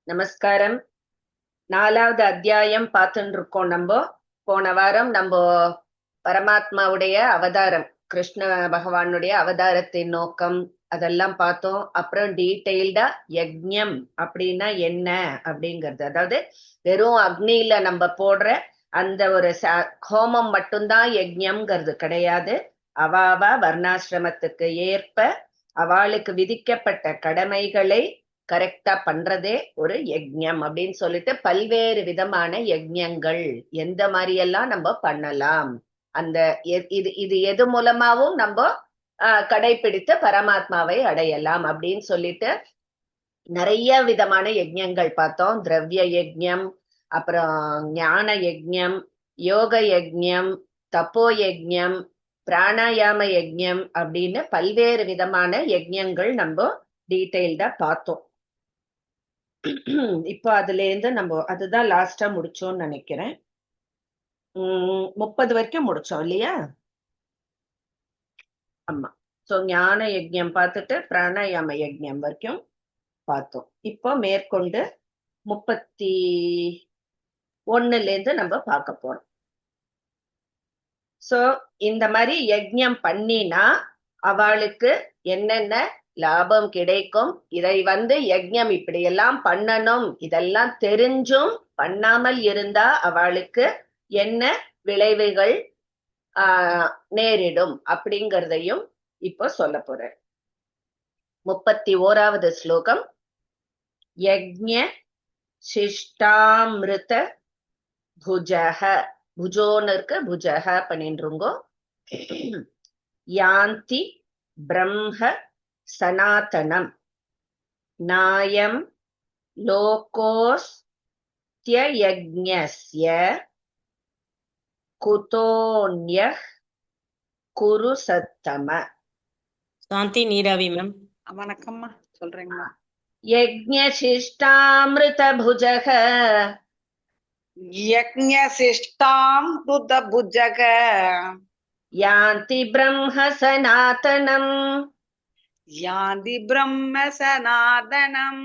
நமஸ்காரம். 4வது அத்தியாயம் பார்த்துட்டு இருக்கோம். போன வாரம் பரமாத்மாவுடைய அவதாரம், கிருஷ்ண பகவானுடைய அவதாரத்தின் நோக்கம் அதெல்லாம் பார்த்தோம். அப்புறம் டீட்டெயில்டா யஜ்ஞம் அப்படின்னா என்ன அப்படிங்கிறது, அதாவது வெறும் அக்னியில நம்ம போடுற அந்த ஒரு ஹோமம் மட்டும்தான் யஜ்ஞம்ங்கிறது கிடையாது. அவாவா வர்ணாசிரமத்துக்கு ஏற்ப அவளுக்கு விதிக்கப்பட்ட கடமைகளை கரெக்டா பண்றதே ஒரு யஜ்ஞம் அப்படின்னு சொல்லிட்டு பல்வேறு விதமான யஜ்ஞங்கள் எந்த மாதிரி எல்லாம் நம்ம பண்ணலாம், அந்த இது இது எது மூலமாவும் நம்ம கடைபிடித்து பரமாத்மாவை அடையலாம் அப்படின்னு சொல்லிட்டு நிறைய விதமான யஜ்ஞங்கள் பார்த்தோம். திரவிய யஜ்ஞம், அப்புறம் ஞான யஜ்ஞம், யோக யஜ்ஞம், தப்போ யஜ்ஞம், பிராணாயாம யஜ்ஞம் அப்படின்னு பல்வேறு விதமான யஜ்ஞங்கள் நம்ம டீட்டெயில்டா பார்த்தோம். இப்போ அதுல இருந்து நம்ம அதுதான் லாஸ்டா முடிச்சோம்னு நினைக்கிறேன். 30 வரைக்கும் முடிச்சோம் இல்லையா? ஆமா. சோ ஞான யஜ்ஞம் பார்த்துட்டு பிராணாயாம யஜ்ஞம் வரைக்கும் பார்த்தோம். இப்போ மேற்கொண்டு 31ல இருந்து நம்ம பார்க்க போறோம். சோ இந்த மாதிரி யஜ்ஞம் பண்ணினா அவளுக்கு என்னென்ன லாபம் கிடைக்கும், இதை யஜ்ஞம் இப்படி எல்லாம் பண்ணணும் இதெல்லாம் தெரிஞ்சும் பண்ணாமல் இருந்தா அவளுக்கு என்ன விளைவுகள் நேரிடும் அப்படிங்கிறதையும் இப்போ சொல்ல போறேன். 31வது ஸ்லோகம். யஜ்ஞ சிஷ்டாமிருத புஜக, புஜோன்னு இருக்கு, புஜக பண்ணின்றுங்கோ. யாந்தி பிரம்ம சனாதனம் நாயம் லோகோஸ்த்யயஜ்ஞஸ்ய குதோன்யः குரு சத்தம. சாந்தி நீராவி மேம். வணக்கம்மா, சொல்றீங்களா? யஜ்ஞசிஷ்டாமிருத புஜக, யக்ஞசிஷ்டாமிருத புஜக யாந்தி பிரம்ம சனாதனம் யாந்தி பிரம்ம சனாதனம்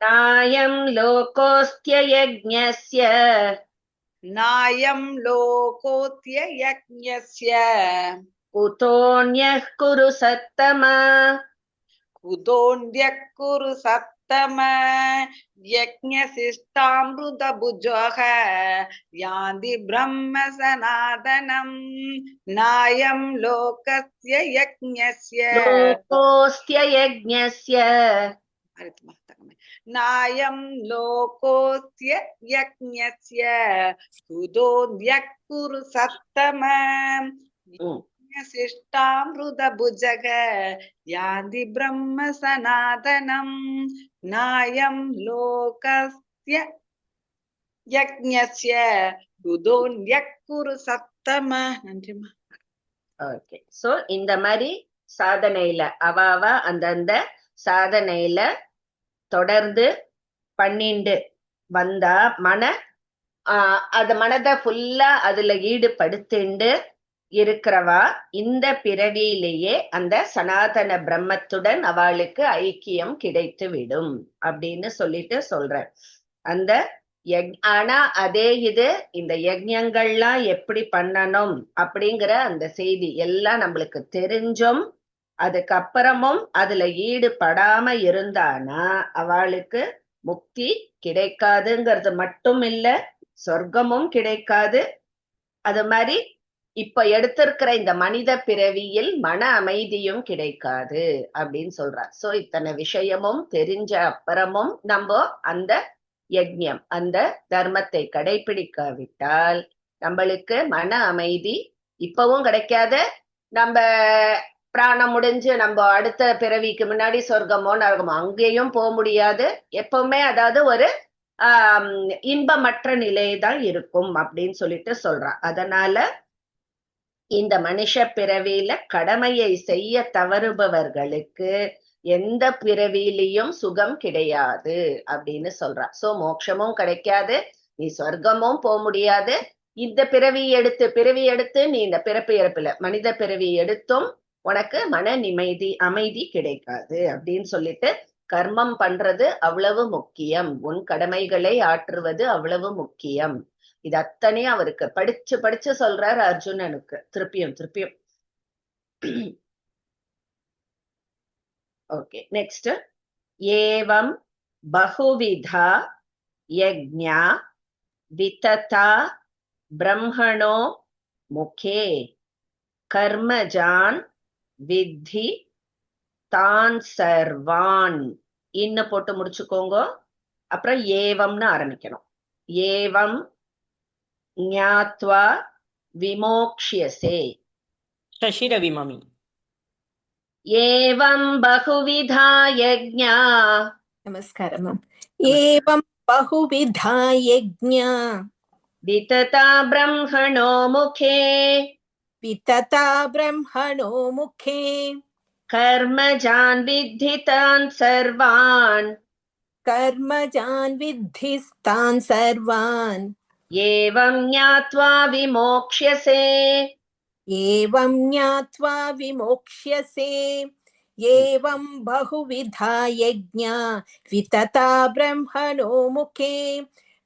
நாயம் லோகோஸ்த்யயஜ்ஞஸ்ய நாயம் லோகோத்யயஜ்ஞஸ்ய குதோன்யः குரு சத்தம. குதோன்யः குரு சத்தம. யக்ஞசிஷ்டாமிருத புஜக யாந்தி பிரம்ம சனாதனம் நாயம் லோகஸ்ய யக்ஞஸ்ய லோகோஸ்த்யயஜ்ஞஸ்ய நாயம் லோகோஸ்ய யக்ஞஸ்ய குதோன்யः குரு சத்தம. சிஷ்டாமிருத புஜக யாந்தி பிரம்ம சனாதனம் நாயம் லோகஸ்ய யக்ஞஸ்ய குதோன்யः குரு சத்தம. நன்றிமா. ஓகே. சோ இந்த மாதிரி சாதனையில அவாவா அந்தந்த சாதனையில தொடர்ந்து பண்ணிண்டு வந்தா அது மனதை ஃபுல்லா அதுல ஈடுபடுத்திண்டு இருக்கிறவா இந்த பிறவியிலேயே அந்த சனாதன பிரம்மத்துடன் அவளுக்கு ஐக்கியம் கிடைத்து விடும் அப்படின்னு சொல்லிட்டு சொல்ற. அந்த ஆனா அதே இந்த யஜ்ஞங்கள்லாம் எப்படி பண்ணணும் அப்படிங்கிற அந்த செய்தி எல்லாம் நம்மளுக்கு தெரிஞ்சும் அதுக்கப்புறமும் அதுல ஈடுபடாம இருந்தானா அவளுக்கு முக்தி கிடைக்காதுங்கிறது மட்டும் இல்ல, சொர்க்கமும் கிடைக்காது. அது மாதிரி இப்ப எடுத்திருக்கிற இந்த மனித பிறவியில் மன அமைதியும் கிடைக்காது அப்படின்னு சொல்றார். சோ இத்தனை விஷயமும் தெரிஞ்ச அப்புறமும் நம்ம அந்த யஜ்ஞம் அந்த தர்மத்தை கடைபிடிக்காவிட்டால் நம்மளுக்கு மன அமைதி இப்பவும் கிடைக்காது. நம்ம பிராணம் முடிஞ்சு நம்ம அடுத்த பிறவிக்கு முன்னாடி சொர்க்கமோ நரகமோ அங்கேயும் போக முடியாது. எப்பவுமே அதாவது ஒரு இன்பமற்ற நிலைதான் இருக்கும் அப்படின்னு சொல்லிட்டு சொல்றான். அதனால இந்த மனுஷ பிறவியில கடமையை செய்ய தவறுபவர்களுக்கு எந்த பிறவியிலையும் சுகம் கிடையாது அப்படின்னு சொல்றா. சோ மோட்சமும் கிடைக்காது, நீ சொர்க்கமும் போக முடியாது. இந்த பிறவி எடுத்து நீ இந்த பிறப்பு இறப்புல மனித பிறவி எடுத்தும் உனக்கு மன அமைதி கிடைக்காது அப்படின்னு சொல்லிட்டு கர்மம் பண்றது அவ்வளவு முக்கியம், உன் கடமைகளை ஆற்றுவது அவ்வளவு முக்கியம். இது அத்தனையும் அவருக்கு படிச்சு படிச்சு சொல்றார் அர்ஜுனனுக்கு திருப்பியும் திருப்பியும். Okay, next. ஏவம் பகுவிதா யஜ்ஞா விததா பிரம்மணோ முகே கர்மஜான் வித்தி தான் சர்வான். இன்ன போட்டு முடிச்சுக்கோங்க. அப்புறம் ஏவம்னு ஆரம்பிக்கணும். ஏவம் ஞாத்வா விமோக்ஷ்யசே. शशि रवि मम्मी. ஏவம் பகுவிதா யஜ்ஞா नमस्कारम् मैम। एवं बहुविधा यज्ञा விததா பிரம்மணோ முகே वितता ब्रह्मणो मुखे கர்மஜான் வித்தி தான் சர்வான். कर्मजान् विद्धिस्तान् सर्वान् ஏவம் ஞாத்வா விமோக்ஷ்யசே. एवं ज्ञात्वा विमोक्ष्यसे। एवं बहुविधा यज्ञा वितता ब्रह्मणो मुखे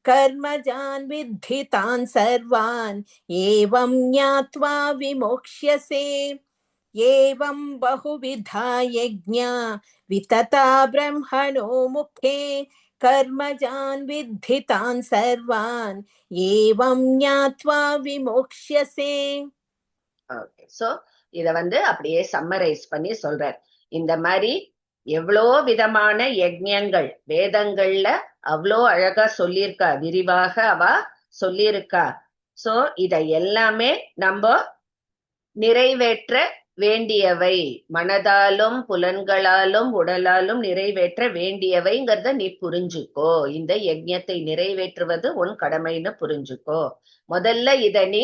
कर्मजान् विद्धि तान् सर्वान् एवं ज्ञात्वा विमोक्ष्यसे। एवं बहुविधा यज्ञा वितता ब्रह्मणो मुखे कर्मजान् विद्धि तान् सर्वान् एवं ज्ञात्वा विमोक्ष्यसे। ஓகே, சோ இத அப்படியே சம்மரைஸ் பண்ணி சொல்றார். இந்த மாதிரி எவ்வளோ விதமான யஜ்ஞங்கள் வேதங்கள்ல அவ்வளோ அழகா சொல்லியிருக்கா, விரிவாக அவ சொல்லியிருக்கா. சோ இத எல்லாமே நம்ம நிறைவேற்ற வேண்டியவை, மனதாலும் புலன்களாலும் உடலாலும் நிறைவேற்ற வேண்டியவைங்கிறத நீ புரிஞ்சுக்கோ. இந்த யஜ்ஞத்தை நிறைவேற்றுவது உன் கடமைன்னு புரிஞ்சுக்கோ. முதல்ல இத நீ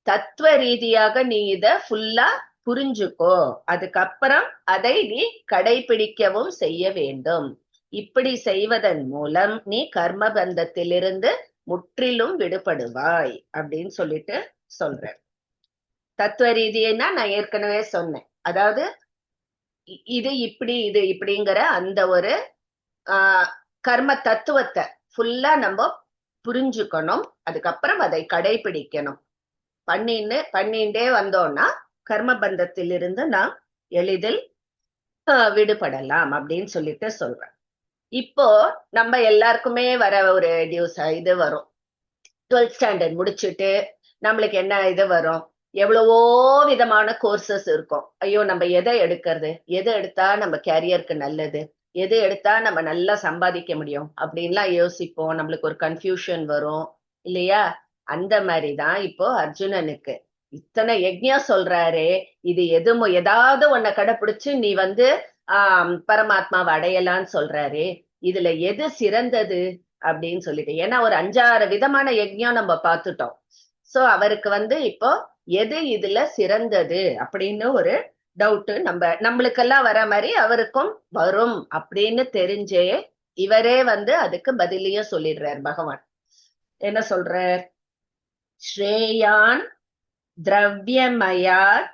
தத்துவ ரீதியாக நீ இத ஃபுல்லா புரிஞ்சுக்கோ. அதுக்கப்புறம் அதை நீ கடைபிடிக்கவும் செய்ய வேண்டும். இப்படி செய்வதன் மூலம் நீ கர்ம பந்தத்திலிருந்து முற்றிலும் விடுபடுவாய் அப்படின்னு சொல்லிட்டு சொல்ற. தத்துவ ரீதியா நான் ஏற்கனவே சொன்னேன். அதாவது இது இப்படி இது இப்படிங்கிற அந்த ஒரு கர்ம தத்துவத்தை ஃபுல்லா நம்ம புரிஞ்சுக்கணும். அதுக்கப்புறம் அதை கடைபிடிக்கணும். பண்ணிண்டே வந்தோம்னா கர்ம பந்தத்திலிருந்து நாம் எளிதில் விடுபடலாம் அப்படின்னு சொல்லிட்டு சொல்றேன். இப்போ நம்ம எல்லாருக்குமே வர ஒரு இது வரும். 12th ஸ்டாண்டர்ட் முடிச்சுட்டு நம்மளுக்கு என்ன இது வரும், எவ்வளவோ விதமான கோர்சஸ் இருக்கும். ஐயோ நம்ம எதை எடுக்கிறது, எது எடுத்தா நம்ம கேரியருக்கு நல்லது, எது எடுத்தா நம்ம நல்லா சம்பாதிக்க முடியும் அப்படின்லாம் யோசிப்போம். நம்மளுக்கு ஒரு கன்ஃபியூஷன் வரும் இல்லையா? அந்த மாதிரிதான் இப்போ அர்ஜுனனுக்கு இத்தனை யஜ்ஞம் சொல்றாரே, இது ஏதாவது ஒன்ன கடைப்பிடிச்சு நீ பரமாத்மாவை அடையலான்னு சொல்றாரே, இதுல எது சிறந்தது அப்படின்னு சொல்லிட்டு. ஏன்னா ஒரு 5-6 விதமான யஜ்ஞம் நம்ம பார்த்துட்டோம். சோ அவருக்கு இப்போ எது இதுல சிறந்தது அப்படின்னு ஒரு டவுட் நம்மளுக்கெல்லாம் வர மாதிரி அவருக்கும் வரும் அப்படின்னு தெரிஞ்சே இவரே அதுக்கு பதிலையும் சொல்லிடுறார் பகவான். என்ன சொல்றார்? ஸ்ரேயான் திரவியமயாத்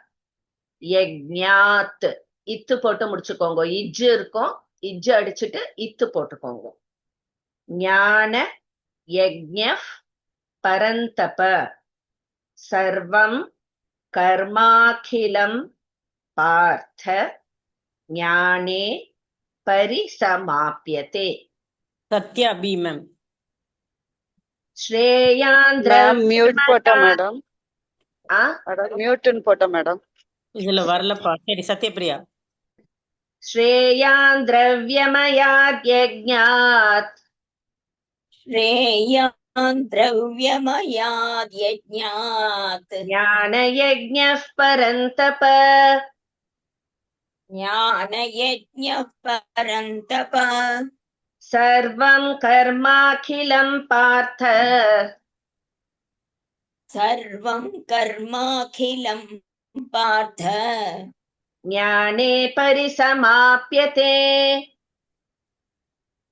யஜ்ஞாத். இத்து போட்டு முடிச்சுக்கோங்க. இஜ்ஜு இருக்கும், இஜ்ஜு அடிச்சுட்டு இத்து போட்டுக்கோங்க. ஞான யஜ்ஞ பரந்தப சர்வம் கர்மாகிலம் பார்த்த ஞானே பரிசமாப்யதே. Satya B ma'am. ஸ்ரேயான் மேம் மியூட் போட்டா மேடம். மியூட்னு போட்டா மேடம். இதுல வரலப்பா. சரி சத்யபிரியா. ஸ்ரேயான் திரவியமயாத் யஜ்ஞாத் श्रेयान् द्रव्यमयाद् यज्ञात् ஞான யஜ்ஞ பரந்தப ज्ञानयज्ञः परन्तप சர்வம் கர்மாகிலம் பார்த்த सर्वं कर्माखिलं पार्थ ஞானே பரிசமாப்யதே.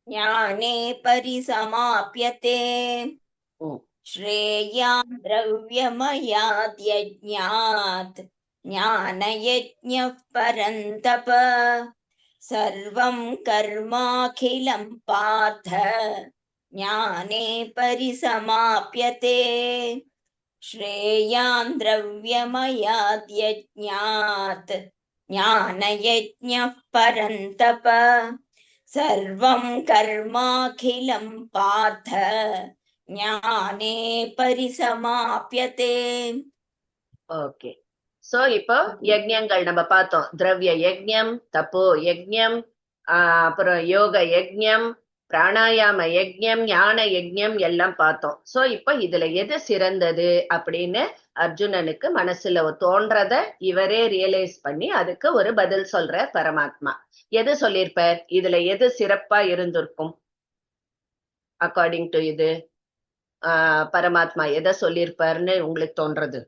ज्ञाने परिसमाप्यते। ம். श्रेयान् द्रव्यमयाद् यज्ञात् ज्ञानयज्ञः परन्तप सर्वं कर्माखिलं पार्थ ज्ञाने परिसमाप्यते श्रेयान् द्रव्यमयाद्यज्ञात् ज्ञानयज्ञः परन्तप सर्वं कर्माखिलं पार्थ ज्ञाने परिसमाप्यते ஓகே. சோ இப்போ யஜ்ஞங்கள் நம்ம பார்த்தோம். திரவிய யஜ்ஞம், தப்போ யஜ்ஞம், அப்புறம் யோக யஜ்ஞம், பிராணாயாம யஜ்ஞம், ஞான யஜ்ஞம் எல்லாம் பார்த்தோம். சோ இப்போ இதுல எது சிறந்தது அப்படின்னு அர்ஜுனனுக்கு மனசுல தோன்றத இவரே ரியலைஸ் பண்ணி அதுக்கு ஒரு பதில் சொல்ற பரமாத்மா. எது சொல்லியிருப்பார்? இதுல எது சிறப்பா இருந்திருக்கும் அக்கார்டிங் டு இது? பரமாத்மா எதை சொல்லியிருப்பாருன்னு உங்களுக்கு தோன்றது?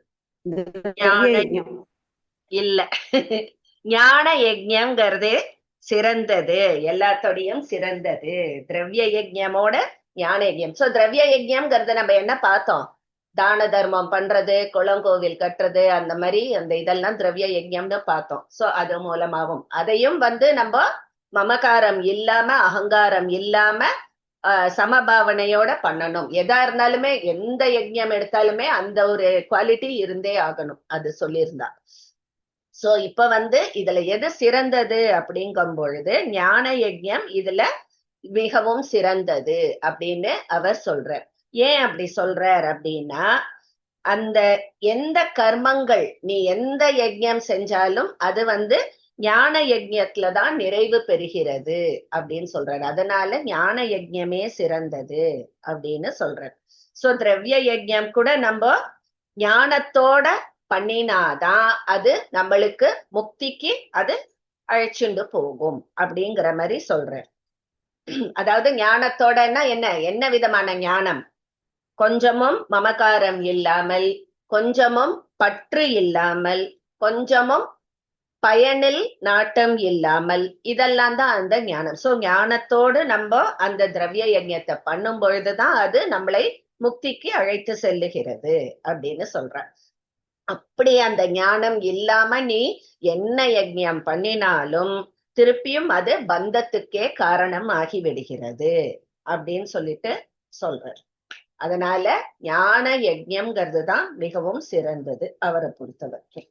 இல்ல, ஞான யஜ்ஞம்ங்கிறது சிறந்தது, எல்லாத்தோடையும் சிறந்தது. திரவிய யஜ்ஞமோட ஞான யஜ்ஞம். சோ திரவிய யஜ்ஞம்ங்கிறத நம்ம என்ன பார்த்தோம்? தான தர்மம் பண்றது, குளங்கோவில் கட்டுறது, அந்த மாதிரி அந்த இதெல்லாம் திரவிய யஜ்ஞம்னு பார்த்தோம். சோ அது மூலமாவும் அதையும் நம்ம மமகாரம் இல்லாம அகங்காரம் இல்லாம சமபாவனையோட பண்ணணும். எதா இருந்தாலுமே எந்த யஜ்ஞம் எடுத்தாலுமே அந்த ஒரு குவாலிட்டி இருந்தே ஆகணும், அது சொல்லியிருந்தா. சோ இப்ப இதுல எது சிறந்தது அப்படிங்கும் பொழுது ஞான யஜ்ஞம் இதுல மிகவும் சிறந்தது அப்படின்னு அவர் சொல்றார். ஏன் அப்படி சொல்றார் அப்படின்னா, அந்த எந்த கர்மங்கள் நீ எந்த யஜ்ஞம் செஞ்சாலும் அது ஞான யஜ்ஞத்துலதான் நிறைவு பெறுகிறது அப்படின்னு சொல்றாரு. அதனால ஞான யஜ்ஞமே சிறந்தது அப்படின்னு சொல்றாரு. சோ திரவிய யஜ்ஞம் கூட நம்ம ஞானத்தோட பண்ணினாதான் அது நம்மளுக்கு முக்திக்கு அது அழைச்சுண்டு போகும் அப்படிங்கிற மாதிரி சொல்றார். அதாவது ஞானத்தோடன்னா என்ன விதமான ஞானம்? கொஞ்சமும் மமகாரம் இல்லாமல், கொஞ்சமும் பற்று இல்லாமல், கொஞ்சமும் பயனில் நாட்டம் இல்லாமல், இதெல்லாம் தான் அந்த ஞானம். சோ ஞானத்தோடு நம்ம அந்த திரவிய யஜ்ஞத்தை பண்ணும் பொழுதுதான் அது நம்மளை முக்திக்கு அழைத்து செல்லுகிறது அப்படின்னு சொல்ற. அப்படி அந்த ஞானம் இல்லாம நீ என்ன யஜ்ஞம் பண்ணினாலும் திருப்பியும் அது பந்தத்துக்கே காரணம் ஆகிவிடுகிறது அப்படின்னு சொல்லிட்டு சொல்றார். அதனால ஞான யஜ்ஞம்ங்கிறது தான் மிகவும் சிறந்தது அவரை பொறுத்தவரைக்கும்.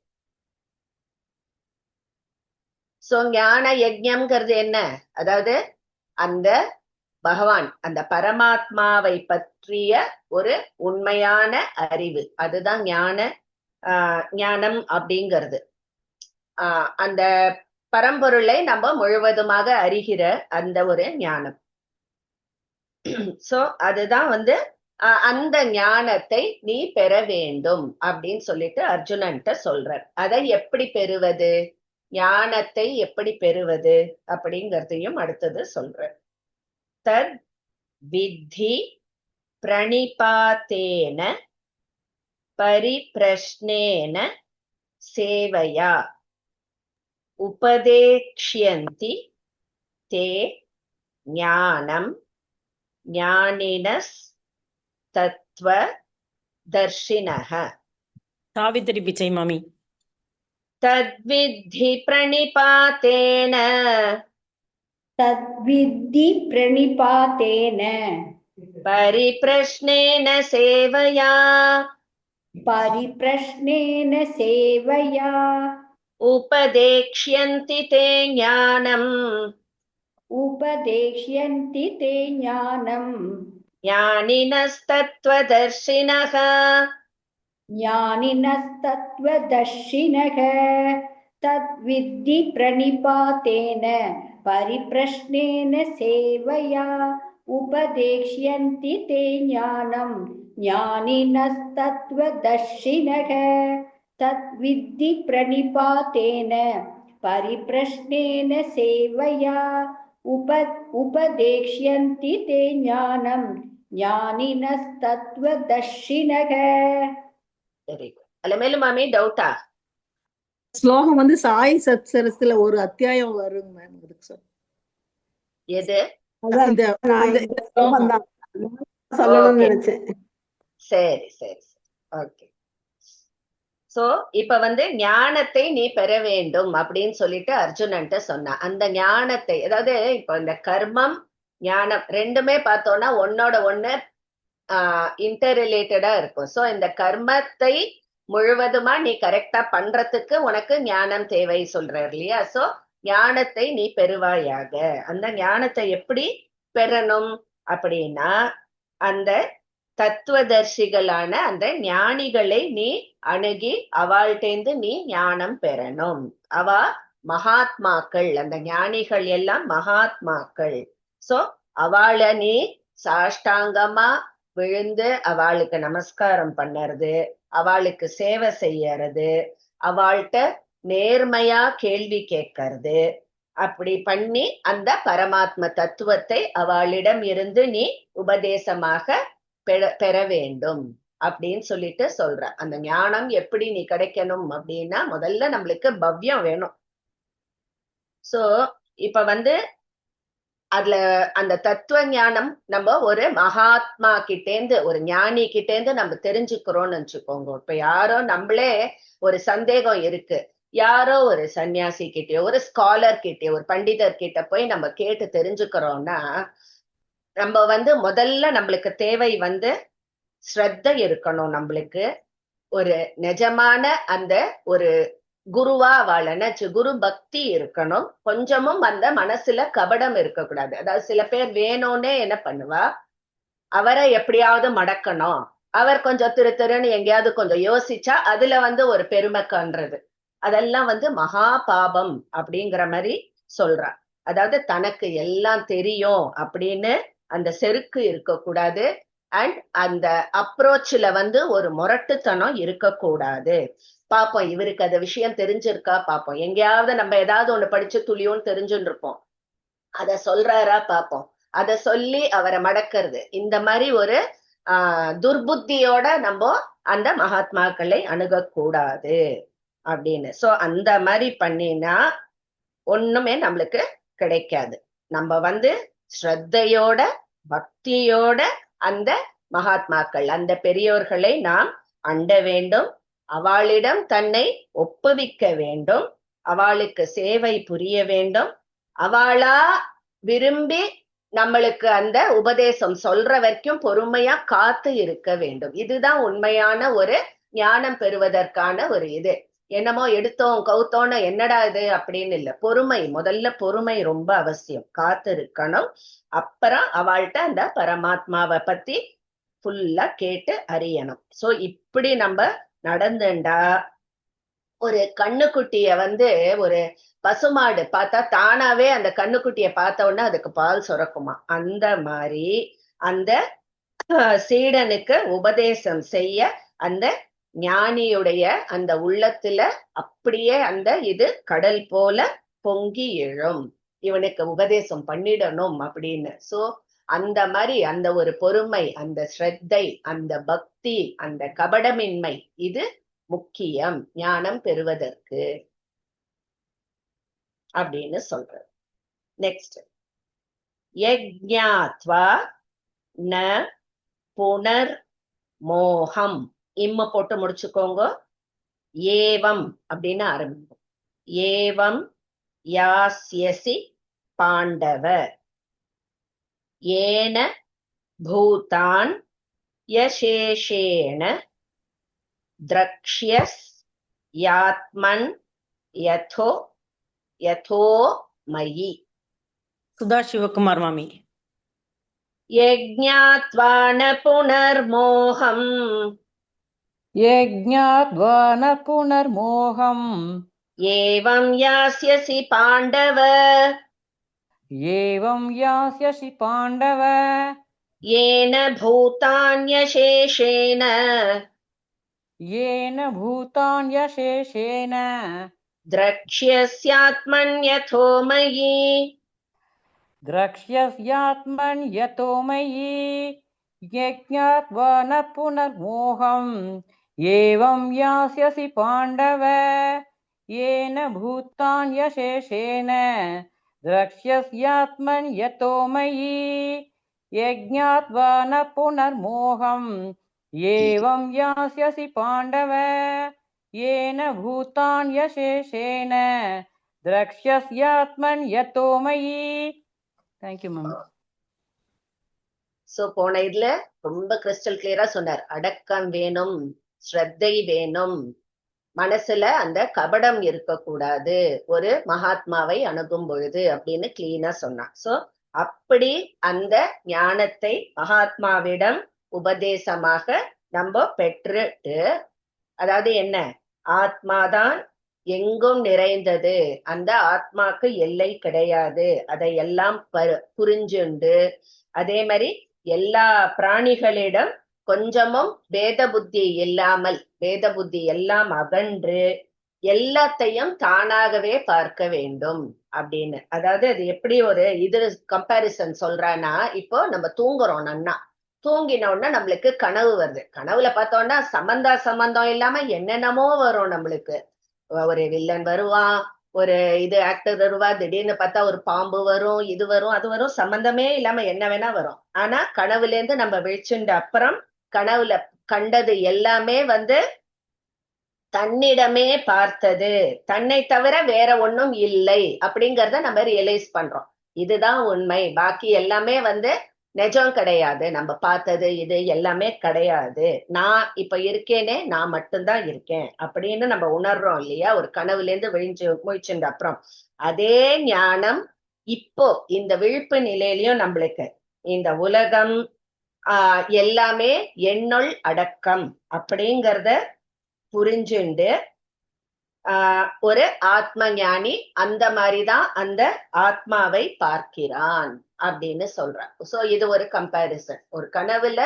சோ ஞான யஜ்ஞம்ங்கிறது என்ன? அதாவது அந்த பகவான், அந்த பரமாத்மாவை பற்றிய ஒரு உண்மையான அறிவு, அதுதான் ஞானம் அப்படிங்கிறது. அந்த பரம்பொருளை நம்ம முழுவதுமாக அறிகிற அந்த ஒரு ஞானம். சோ அதுதான் அந்த ஞானத்தை நீ பெற வேண்டும் அப்படின்னு சொல்லிட்டு அர்ஜுனன்ட்ட சொல்றார். அதை எப்படி பெறுவது, ஞானத்தை எப்படி பெறுவது அப்படிங்கிறதையும் அடுத்தது சொல்றார். தத் வித்தி பிரணிபாத்தேன பரிப்ரஷ்னேன சேவையா உபதேக்ஷ்யந்தி தே ஞானம் ஞானினஸ் தத்வ தர்ஷினஹ. சாவித்திரி பிச்சை மாமி. தத்வித்தி பிரணிபாத்தேன பரிப்ரஷ்னேன சேவையா உபதேக்ஷ்யந்தி தே ஞானம் ஞானினஸ்தத்வதர்ஷினஹ. तद्विद्धि प्रणिपातेन परिप्रश्नेन सेवया उपदेक्ष्यन्ति ते ज्ञानं ज्ञानिनस्तत्त्वदर्शिनः. तद्विद्धि प्रणिपातेन परिप्रश्नेन सेवया उपदेक्ष्यन्ति ते ज्ञानं ज्ञानिनस्तत्त्वदर्शिनः. Very good. அல்ல மேலும் மாமி டவுட்டா? ஸ்லோகம் சாய் சத்சரஸ்ல ஒரு அத்தியாயம் வருங்க மேம். சார் எது? சொல்லணும்னு நினைச்சேன். சரி சரி, ஓகே. சோ இப்ப வந்து ஞானத்தை நீ பெற வேண்டும் அப்படின்னு சொல்லிட்டு அர்ஜுனன்ட்ட சொன்னான். அந்த ஞானத்தை, அதாவது இப்ப இந்த கர்மம் ஞானம் ரெண்டுமே பார்த்தோம்னா ஒன்னோட ஒண்ணு இன்டர் ரிலேட்டடா இருக்கும். சோ இந்த கர்மத்தை முழுவதுமா நீ கரெக்டா பண்றதுக்கு உனக்கு ஞானம் தேவை சொல்றாரு இல்லையா? சோ ஞானத்தை நீ பெறுவாயாக. அந்த ஞானத்தை எப்படி பெறணும் அப்படின்னா, அந்த தத்துவதர்சிகளான அந்த ஞானிகளை நீ அணுகி அவள்கிட்டேந்து நீ ஞானம் பெறணும். அவ மகாத்மாக்கள், அந்த ஞானிகள் எல்லாம் மகாத்மாக்கள். சோ அவளை நீ சாஷ்டாங்கமா விழுந்து அவளுக்கு நமஸ்காரம் பண்ணறது, அவளுக்கு சேவை செய்யறது, அவள்கிட்ட நேர்மையா கேள்வி கேட்கறது, அப்படி பண்ணி அந்த பரமாத்ம தத்துவத்தை அவளிடம் இருந்து நீ உபதேசமாக பெற வேண்டும் அப்படின்னு சொல்லிட்டு சொல்ற. அந்த ஞானம் எப்படி நீ கிடைக்கணும் அப்படின்னா, முதல்ல நம்மளுக்கு பவ்யம் வேணும். சோ இப்ப வந்து அதுல அந்த தத்துவ ஞானம் நம்ம ஒரு மகாத்மா கிட்டேந்து, ஒரு ஞானி கிட்டேந்து நம்ம தெரிஞ்சுக்கிறோம்னு வச்சுக்கோங்க. இப்ப யாரோ நம்மளே ஒரு சந்தேகம் இருக்கு, யாரோ ஒரு சன்னியாசி கிட்டயோ ஒரு ஸ்காலர் கிட்டயோ ஒரு பண்டிதர் கிட்ட போய் நம்ம கேட்டு தெரிஞ்சுக்கிறோம்னா, நம்ம வந்து முதல்ல நம்மளுக்கு தேவை வந்து ஸ்ரத்த இருக்கணும். நம்மளுக்கு ஒரு நிஜமான அந்த ஒரு குருவா வாழன குரு பக்தி இருக்கணும். கொஞ்சமும் அந்த மனசுல கபடம் இருக்கக்கூடாது. அதாவது சில பேர் வேணும்னே என்ன பண்ணுவா, அவரை எப்படியாவது மடக்கணும், அவர் கொஞ்சம் திருன்னு எங்கேயாவது கொஞ்சம் யோசிச்சா அதுல வந்து ஒரு பெருமை காண்றது, அதெல்லாம் வந்து மகா பாபம் அப்படிங்கிற மாதிரி சொல்றா. அதாவது தனக்கு எல்லாம் தெரியும் அப்படின்னு அந்த செருக்கு இருக்கக்கூடாது. அண்ட் அந்த அப்ரோச்ல வந்து ஒரு முரட்டுத்தனம் இருக்கக்கூடாது. பாப்போம் இவருக்கு அந்த விஷயம் தெரிஞ்சிருக்கா பாப்போம், எங்கேயாவது நம்ம ஏதாவது ஒண்ணு படிச்சு துளியோன்னு தெரிஞ்சுன்னு இருப்போம், அத சொல்றாரா பாப்போம், அத சொல்லி அவரை மடக்கிறது, இந்த மாதிரி ஒரு துர்புத்தியோட நம்ம அந்த மகாத்மாக்களை அணுகக்கூடாது அப்படின்னு. சோ அந்த மாதிரி பண்ணினா ஒண்ணுமே நம்மளுக்கு கிடைக்காது. நம்ம வந்து ஸ்ரத்தையோட பக்தியோட அந்த மகாத்மாக்கள், அந்த பெரியோர்களை நாம் அண்ட வேண்டும், அவளிடம் தன்னை ஒப்புவிக்க வேண்டும், அவளுக்கு சேவை புரிய வேண்டும், அவளா விரும்பி நம்மளுக்கு அந்த உபதேசம் சொல்ற வரைக்கும் பொறுமையா காத்து இருக்க வேண்டும். இதுதான் உண்மையான ஒரு ஞானம் பெறுவதற்கான ஒரு இது. என்னமோ எடுத்தோம் கவுத்தோன்னு என்னடா இது அப்படின்னு இல்ல, பொறுமை, முதல்ல பொறுமை ரொம்ப அவசியம், காத்து இருக்கணும். அப்புறம் அவள்கிட்ட அந்த பரமாத்மாவை பத்தி ஃபுல்லா கேட்டு அறியணும். சோ இப்படி நம்ம நடந்துண்டா, ஒரு கண்ணுக்குட்டிய வந்து ஒரு பசுமாடு பார்த்தா தானாவே அந்த கண்ணுக்குட்டிய பார்த்த உடனே அதுக்கு பால் சுரக்குமா, அந்த மாதிரி அந்த சீடனுக்கு உபதேசம் செய்ய அந்த ஞானியுடைய அந்த உள்ளத்துல அப்படியே அந்த இது கடல் போல பொங்கி எழும், இவனுக்கு உபதேசம் பண்ணிடணும் அப்படின்னு. சோ அந்த மாதிரி அந்த ஒரு பொறுமை, அந்த ஸ்ரத்தை, அந்த பக்தி, அந்த கபடமின்மை, இது முக்கியம் ஞானம் பெறுவதற்கு அப்படின்னு சொல்றது. நெக்ஸ்ட், யஜ்ஞாத்வா ந புனர் மோகம், இம்ம போட்டு முடிச்சுக்கோங்க. ஏவம் அப்படின்னு ஆரம்பிக்கும். ஏவம் யாஸ்யசி பாண்டவ ஏன பூதான் யசேஷேன த்ரக்ஷ்யஸ் யாத்மன் யதோ யதோ மயி. சுதா சிவகுமார் மாமி. யஜ்ஞாத்வா ந புனர்மோகம் யஜ்ஞாத்வா ந புனர்மோகம் ஏவம் யாஸ்யசி பாண்டவ ஏவம் யாஸ்யசி பாண்டவ ஏன பூதான்யசேஷேன ஏன பூதான்யசேஷேன த்ரக்ஷ்யஸ்யாத்மன்யதோ மயி. த்ரக்ஷ்யஸ்யாத்மன்யதோ மயி. யஜ்ஞாத்வா ந புனர்மோகம் ஏவம் யாஸ்யசி பாண்டவ ஏன பூதான்யசேஷேன த்ரக்ஷ்யஸ்யாத்மன்யதோ மயி. யஜ்ஞாத்வா ந புனர்மோகம் ஏவம் யாஸ்யசி பாண்டவ येन भूतान्यशेषेण द्रक्ष्यस्यात्मन्यतो मयि. Thank you ma'am. சோ போன இதுல ரொம்ப கிறிஸ்டல் கிளியரா சொன்னார். அடக்கம் வேணும், ஸ்ரத்தை வேணும், மனசுல அந்த கபடம் இருக்கக்கூடாது ஒரு மகாத்மாவை அணுகும் பொழுது அப்படின்னு கிளீனா சொன்னான். சோ அப்படி அந்த ஞானத்தை மகாத்மாவிடம் உபதேசமாக நம்ம பெற்றுட்டு, அதாவது என்ன, ஆத்மாதான் எங்கும் நிறைந்தது, அந்த ஆத்மாக்கு எல்லை கிடையாது, அதையெல்லாம் புரிஞ்சுண்டு, அதே மாதிரி எல்லா பிராணிகளிடம் கொஞ்சமும் வேத புத்தி இல்லாமல், வேத புத்தி எல்லாம் அகன்று எல்லாத்தையும் தானாகவே பார்க்க வேண்டும் அப்படின்னு. அதாவது அது எப்படி ஒரு இது கம்பாரிசன் சொல்றான்னா, இப்போ நம்ம தூங்குறோம், நன்னா தூங்கினோன்னா நம்மளுக்கு கனவு வருது. கனவுல பார்த்தோம்னா சம்பந்தம் இல்லாம என்னென்னமோ வரும் நம்மளுக்கு. ஒரு வில்லன் வருவான், ஒரு இது ஆக்டர் வருவா, திடீர்னு பார்த்தா ஒரு பாம்பு வரும், இது வரும், அது வரும், சம்பந்தமே இல்லாம என்ன வேணா வரும். ஆனா கனவுல இருந்து நம்ம விழிச்சுண்ட அப்புறம் கனவுல கண்டது எல்லாமே தன்னிடமே பார்த்தது, தன்னை தவிர வேற ஒண்ணும் இல்லை அப்படிங்கறத நம்ம ரியலைஸ் பண்றோம். இதுதான் உண்மை, பாக்கி எல்லாமே நிஜம் கிடையாது, நம்ம பார்த்தது இது எல்லாமே கிடையாது, நான் இப்ப இருக்கேனே நான் மட்டும்தான் இருக்கேன் அப்படின்னு நம்ம உணர்றோம் இல்லையா, ஒரு கனவுல இருந்து முழிச்சுண்ட அப்புறம். அதே ஞானம் இப்போ இந்த விழிப்பு நிலையிலயும் நம்மளுக்கு இந்த உலகம் எல்லாமே என்னுள் அடக்கம் அப்படிங்கறத புரிஞ்சுண்டு ஒரு ஆத்ம ஞானி அந்த மாதிரிதான் அந்த ஆத்மாவை பார்க்கிறான் அப்படின்னு சொல்றான். சோ இது ஒரு கம்பாரிசன். ஒரு கனவுல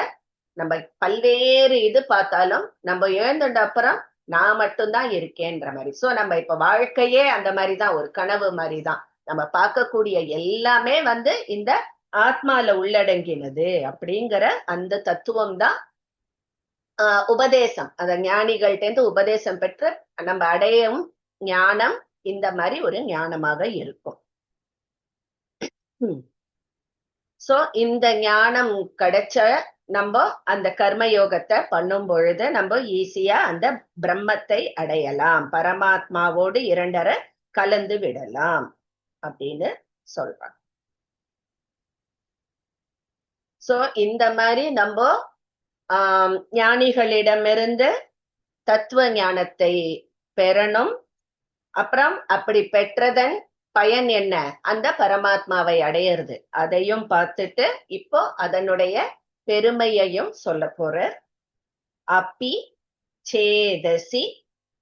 நம்ம பல்வேறு இது பார்த்தாலும் நம்ம எழுந்துட்ட அப்புறம் நான் மட்டும்தான் இருக்கேன்ற மாதிரி. சோ நம்ம இப்ப வாழ்க்கையே அந்த மாதிரிதான், ஒரு கனவு மாதிரிதான். நம்ம பார்க்கக்கூடிய எல்லாமே இந்த ஆத்மால உள்ளடங்கினது அப்படிங்கிற அந்த தத்துவம் தான் உபதேசம். அந்த ஞானிகள்ட்ட இருந்து உபதேசம் பெற்று நம்ம அடையும் ஞானம் இந்த மாதிரி ஒரு ஞானமாக இருக்கும். சோ இந்த ஞானம் கிடைச்ச நம்ம அந்த கர்மயோகத்தை பண்ணும் பொழுது நம்ம ஈஸியா அந்த பிரம்மத்தை அடையலாம், பரமாத்மாவோடு இரண்டரை கலந்து விடலாம் அப்படின்னு சொல்றாங்க. சோ இந்த மாதிரி நம்ம ஞானிகளிடமிருந்து தத்துவ ஞானத்தை பெறணும். அப்புறம் அப்படி பெற்றதன் பயன் என்ன, அந்த பரமாத்மாவை அடையிறது, அதையும் பார்த்துட்டு இப்போ அதனுடைய பெருமையையும் சொல்ல போற. அப்பி சேதசி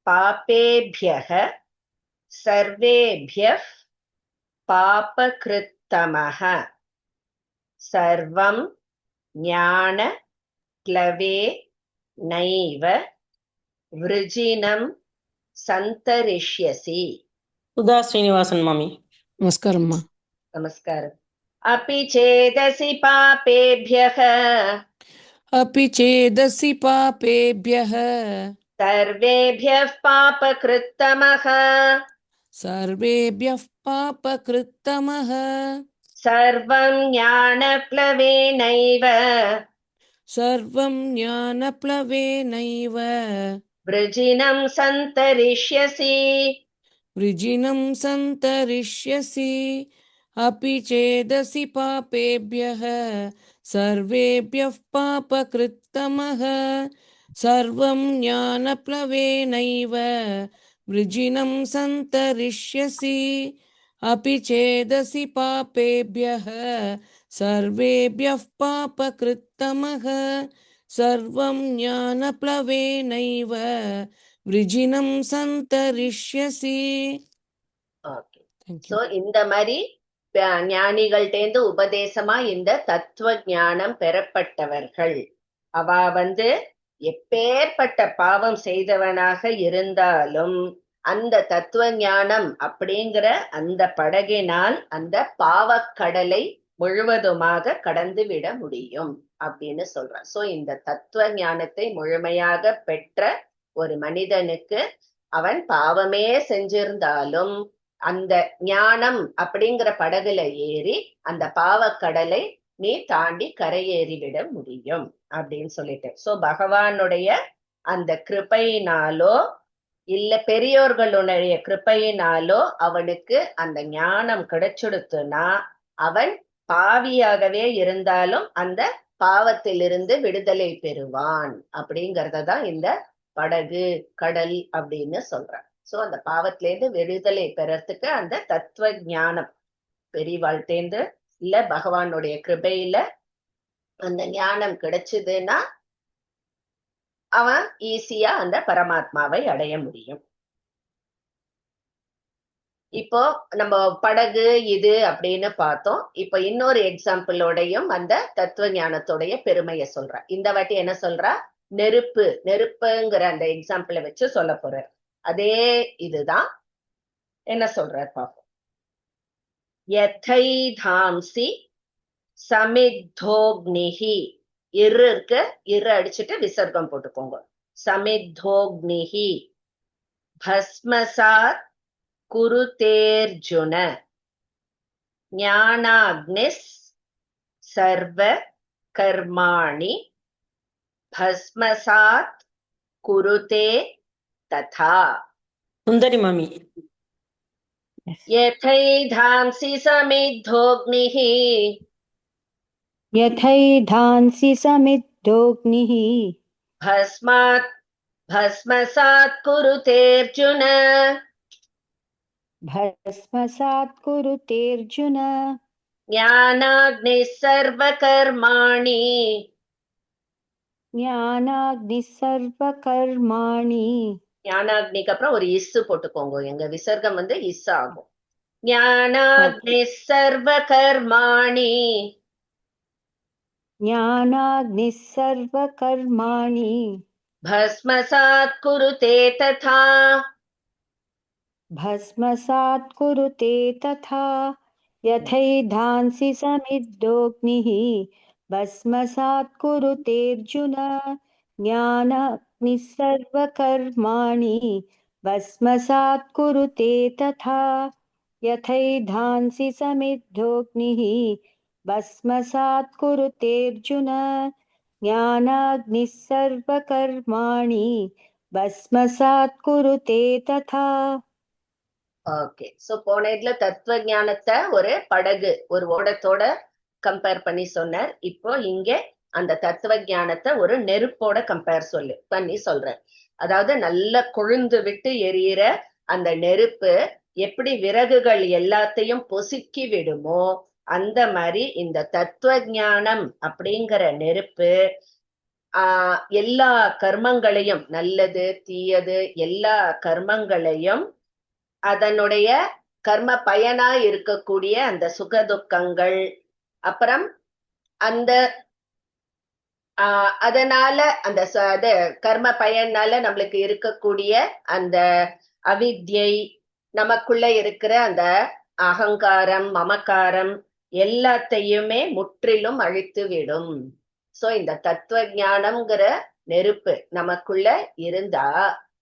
பாபேபியக சர்வேபியः பாபகிருத்தமஹ சர்வம் ஞான க்ளவே நைவ விருஜினம் சந்தரிஷ்யசி. சுதா ஸ்ரீனிவாசன் மாமி. நமஸ்காரம்மா. நமஸ்காரம். अपि चेदसि पापेभ्यः अपि चेदसि पापेभ्यः सर्वेभ्यः पापकृत्तमः सर्वेभ्यः पापकृत्तमः सर्वं ज्ञानप्लवेनैव सर्वं ज्ञानप्लवेनैव वृजिनं सन्तरिष्यसि. वृजिनं सन्तरिष्यसि. अपि चेदसि पापेभ्यः सर्वेभ्यः पापकृत्तमः सर्वं ज्ञानप्लवेनैव वृजिनं सन्तरिष्यसि. अपि चेदसि पापेभ्यः सर्वेभ्यः पापकृत्तमः सर्वं ज्ञानप्लवेनैव वृजिनं सन्तरिष्यसि. சோ இந்த மாதிரி ஞானிகள்டேந்து உபதேசமா இந்த தத்துவ ஞானம் பெறப்பட்டவர்கள், அவ எப்பேற்பட்ட பாவம் செய்தவனாக இருந்தாலும் அந்த தத்துவ ஞானம் அப்படிங்கிற அந்த படகினால் அந்த பாவக்கடலை முழுவதுமாக கடந்து விட முடியும் அப்படின்னு சொல்றான். சோ இந்த தத்துவ ஞானத்தை முழுமையாக பெற்ற ஒரு மனிதனுக்கு அவன் பாவமே செஞ்சிருந்தாலும் அந்த ஞானம் அப்படிங்கிற படகுல ஏறி அந்த பாவக்கடலை நீ தாண்டி கரையேறிவிட முடியும் அப்படின்னு சொல்லிட்டு. சோ பகவானுடைய அந்த கிருபையினாலோ இல்ல பெரியோர்களுடைய கிருபையினாலோ அவனுக்கு அந்த ஞானம் கிடைச்சுடுத்துனா அவன் பாவியாகவே இருந்தாலும் அந்த பாவத்திலிருந்து விடுதலை பெறுவான் அப்படிங்கறதான் இந்த படகு கடல் அப்படின்னு சொல்றான். சோ அந்த பாவத்திலேருந்து விடுதலை பெறறதுக்கு அந்த தத்துவ ஞானம் பெரியவாழ்த்தேந்து இல்ல பகவானுடைய கிருபையில அந்த ஞானம் கிடைச்சதுன்னா அவன் ஈஸியா அந்த பரமாத்மாவை அடைய முடியும். இப்போ நம்ம படகு இது அப்படின்னு பார்த்தோம். இப்போ இன்னொரு எக்ஸாம்பிளோடையும் அந்த தத்துவ ஞானத்தோடைய பெருமையை சொல்ற. இந்த வாட்டி என்ன சொல்றா? நெருப்பு, நெருப்புங்கிற அந்த எக்ஸாம்பிளை வச்சு சொல்ல போறார். அதே இதுதான் என்ன சொல்றார் பாப்போம். யதைதாம்சி சமித்தோக்னிஹி, இரு இருக்கு, இரு அடிச்சுட்டு விசர்க்கம் போட்டுக்கோங்க. சமித்தோக்னிஹி பஸ்மசாத் குருதேர்ஜுன ஞானாக்னிஸ் சர்வ கர்மாணி பஸ்மசாத் குருதே ததா. சுந்தரி மாமி. யதைதாம்சி சமித்தோக்னிஹ யதைதாம்சி சமித்தோக்னிஹ பஸ்மசாத் குருதேர்ஜுன भस्मसात् कुरुतेऽर्जुन ஞானாக்னிஸ் சர்வ கர்மாணி. ஞானாக்னிः சர்வகர்மாணி. ஞானாக்னிக்கு அப்புறம் ஒரு இஸ்ஸு போட்டுக்கோங்க. எங்க விசர்க்கம் வந்து இஸ் ஆகும். ஞானாக்னிஸ் சர்வ கர்மாணி. ஞானாக்னிः சர்வகர்மாணி. பஸ்மசாத் குருதே ததா. भस्मसात् कुरुते तथा. यथैधांसि समिद्धोऽग्निः भस्मसात् कुरुतेऽर्जुन ज्ञानाग्निः सर्वकर्माणि भस्मसात् कुरुते तथा. यथैधांसि समिद्धोऽग्निः भस्मसात् कुरुतेऽर्जुन ज्ञानाग्निः सर्वकर्माणि भस्मसात् कुरुते तथा. ஓகே, சோ போன இதுல தத்துவ ஞானத்தை ஒரு படகு, ஒரு ஓடத்தோட கம்பேர் பண்ணி சொன்னார். இப்போ இங்க அந்த தத்துவ ஞானத்தை ஒரு நெருப்போட கம்பேர் பண்ணி சொல்றார். அதாவது நல்ல கொழுந்து விட்டு எரியிற அந்த நெருப்பு எப்படி விறகுகள் எல்லாத்தையும் பொசுக்கி விடுமோ அந்த மாதிரி இந்த தத்துவ ஞானம் அப்படிங்கிற நெருப்பு எல்லா கர்மங்களையும், நல்லது தீயது எல்லா கர்மங்களையும், அதனுடைய கர்ம பயனா இருக்கக்கூடிய அந்த சுகதுக்கங்கள், அப்புறம் அந்த அதனால அந்த கர்ம பயனால நம்மளுக்கு இருக்கக்கூடிய அந்த அவித்யை, நமக்குள்ள இருக்கிற அந்த அகங்காரம் மமக்காரம் எல்லாத்தையுமே முற்றிலும் அழித்து விடும். சோ இந்த தத்துவ ஞானம்ங்கிற நெருப்பு நமக்குள்ள இருந்தா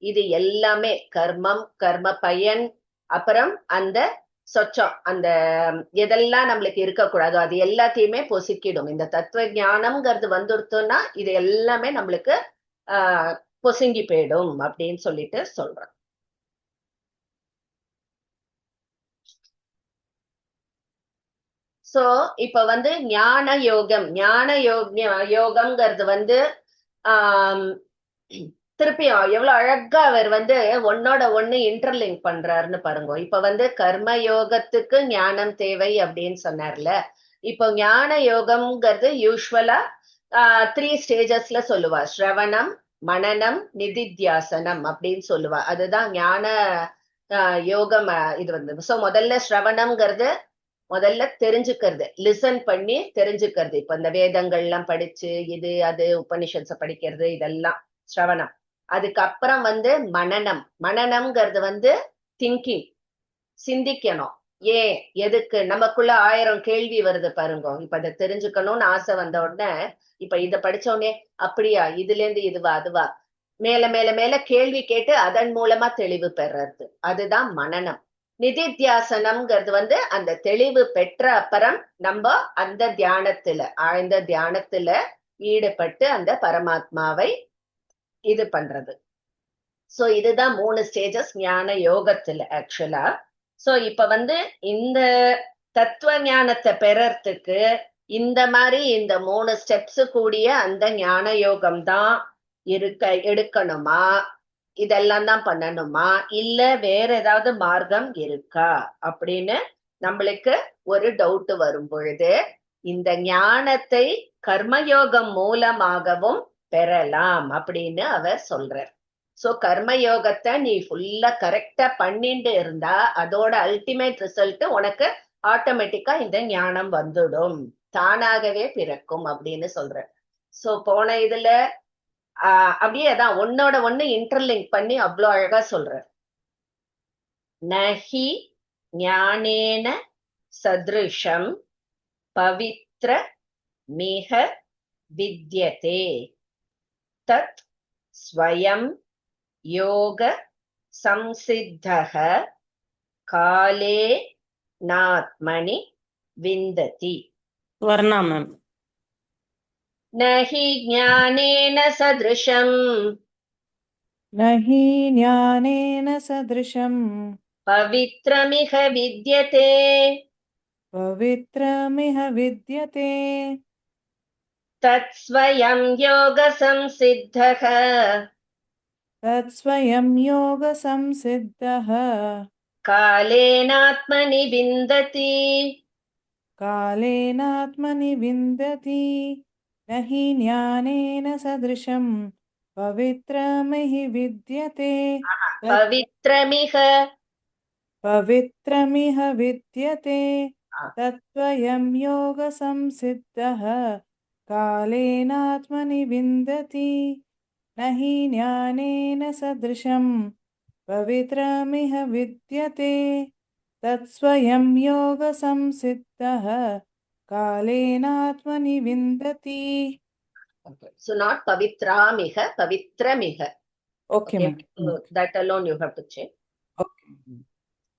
இது எல்லாமே கர்மம், கர்ம பயன், அப்புறம் அந்த சொச்சம், அந்த எதெல்லாம் நம்மளுக்கு இருக்கக்கூடாதோ அது எல்லாத்தையுமே பொசுக்கிடும். இந்த தத்துவ ஞானம்ங்கிறது வந்துடுத்தோம்னா இது எல்லாமே நம்மளுக்கு பொசுங்கி போயிடும் அப்படின்னு சொல்லிட்டு சொல்றோம். சோ இப்ப வந்து ஞான யோகம், யோகம்ங்கிறது வந்து திருப்பியும் எவ்வளவு அழகா அவர் வந்து ஒன்னோட ஒண்ணு இன்டர்லிங்க் பண்றாருன்னு பாருங்க. இப்ப வந்து கர்ம யோகத்துக்கு ஞானம் தேவை அப்படின்னு சொன்னார்ல. இப்போ ஞான யோகம்ங்கிறது யூஸ்வலா 3 ஸ்டேஜஸ்ல சொல்லுவா. ஸ்ரவணம், மனனம், நிதித்தியாசனம் அப்படின்னு சொல்லுவா. அதுதான் ஞான யோகம். இது வந்து சோ முதல்ல ஸ்ரவணம்ங்கிறது முதல்ல தெரிஞ்சுக்கிறது, லிசன் பண்ணி தெரிஞ்சுக்கிறது. இப்ப இந்த வேதங்கள் எல்லாம் படிச்சு இது அது உபனிஷத்ஸ படிக்கிறது இதெல்லாம் ஸ்ரவணம். அதுக்கப்புறம் வந்து மனனம். மனனம்ங்கிறது வந்து திங்கிங், சிந்திக்கணும். ஏன் எதுக்கு நமக்குள்ள 1000 கேள்வி வருது பாருங்க. இப்ப அதை தெரிஞ்சுக்கணும்னு ஆசை வந்த உடனே இப்ப இத படிச்ச உடனே அப்படியா, இதுல இருந்து இதுவா அதுவா மேல மேல மேல கேள்வி கேட்டு அதன் மூலமா தெளிவு பெறது, அதுதான் மனனம். நிதித்தியாசனம்ங்கிறது வந்து அந்த தெளிவு பெற்ற அப்புறம் நம்ம அந்த தியானத்துல, ஆழ்ந்த தியானத்துல ஈடுபட்டு அந்த பரமாத்மாவை இது பண்றது. சோ இதுதான் 3 ஸ்டேஜஸ் ஞான யோகத்துல ஆக்சுவலா. சோ இப்ப இந்த தத்துவ ஞானத்தை பெறறதுக்கு இந்த மாதிரி இந்த 3 ஸ்டெப்ஸ் கூடிய அந்த ஞான யோகம் தான் எடுக்கணுமா, இதெல்லாம் தான் பண்ணணுமா, இல்ல வேற ஏதாவது மார்க்கம் இருக்கா அப்படின்னு நம்மளுக்கு ஒரு டவுட் வரும் பொழுது இந்த ஞானத்தை கர்மயோகம் மூலமாகவும் பெறலாம் அப்படின்னு அவர் சொல்றார். சோ கர்மயோகத்தை நீ ஃபுல்லா கரெக்டா பண்ணிட்டு இருந்தா அதோட அல்டிமேட் ரிசல்ட் உனக்கு ஆட்டோமேட்டிக்கா இந்த ஞானம் வந்துடும், தானாகவே பிறக்கும் அப்படின்னு சொல்ற. சோ போன இதுல அப்படியே அதான் ஒன்னோட ஒண்ணு இன்டர்லிங்க் பண்ணி அவ்வளோ அழகா சொல்ற. நஹி ஞானேன சத்ருஷம் பவித்ர மிக வித்யதே தத் ஸ்வயம் யோக சம்சித்தஹ காலே நாத்மனி விந்ததி. வர்ணா மேம். நஹி ஞானேன சத்ருஷம் नहि ज्ञानेन सदृशम् பவித்ரமிக வித்யதே पवित्रमिह विद्यते தத் ஸ்வயம் யோக சம்சித்தஹ तत्स्वयं योगसंसिद्धः காலேனாத்மனி விந்ததி. कालेनात्मनि विन्दति न हि ज्ञानेन सदृशं पवित्रमिह विद्यते पवित्रमिह विद्यते तत्स्वयं योगसंसिद्धः कालेनात्मनि विन्दति न हि ज्ञानेन सदृशं पवित्रमिह विद्यते तत्स्वयं योगसंसिद्धः कालेनात्मनि विन्दति. So not pavitramika, pavitramika. Okay, ma'am. That alone you have to check. Okay.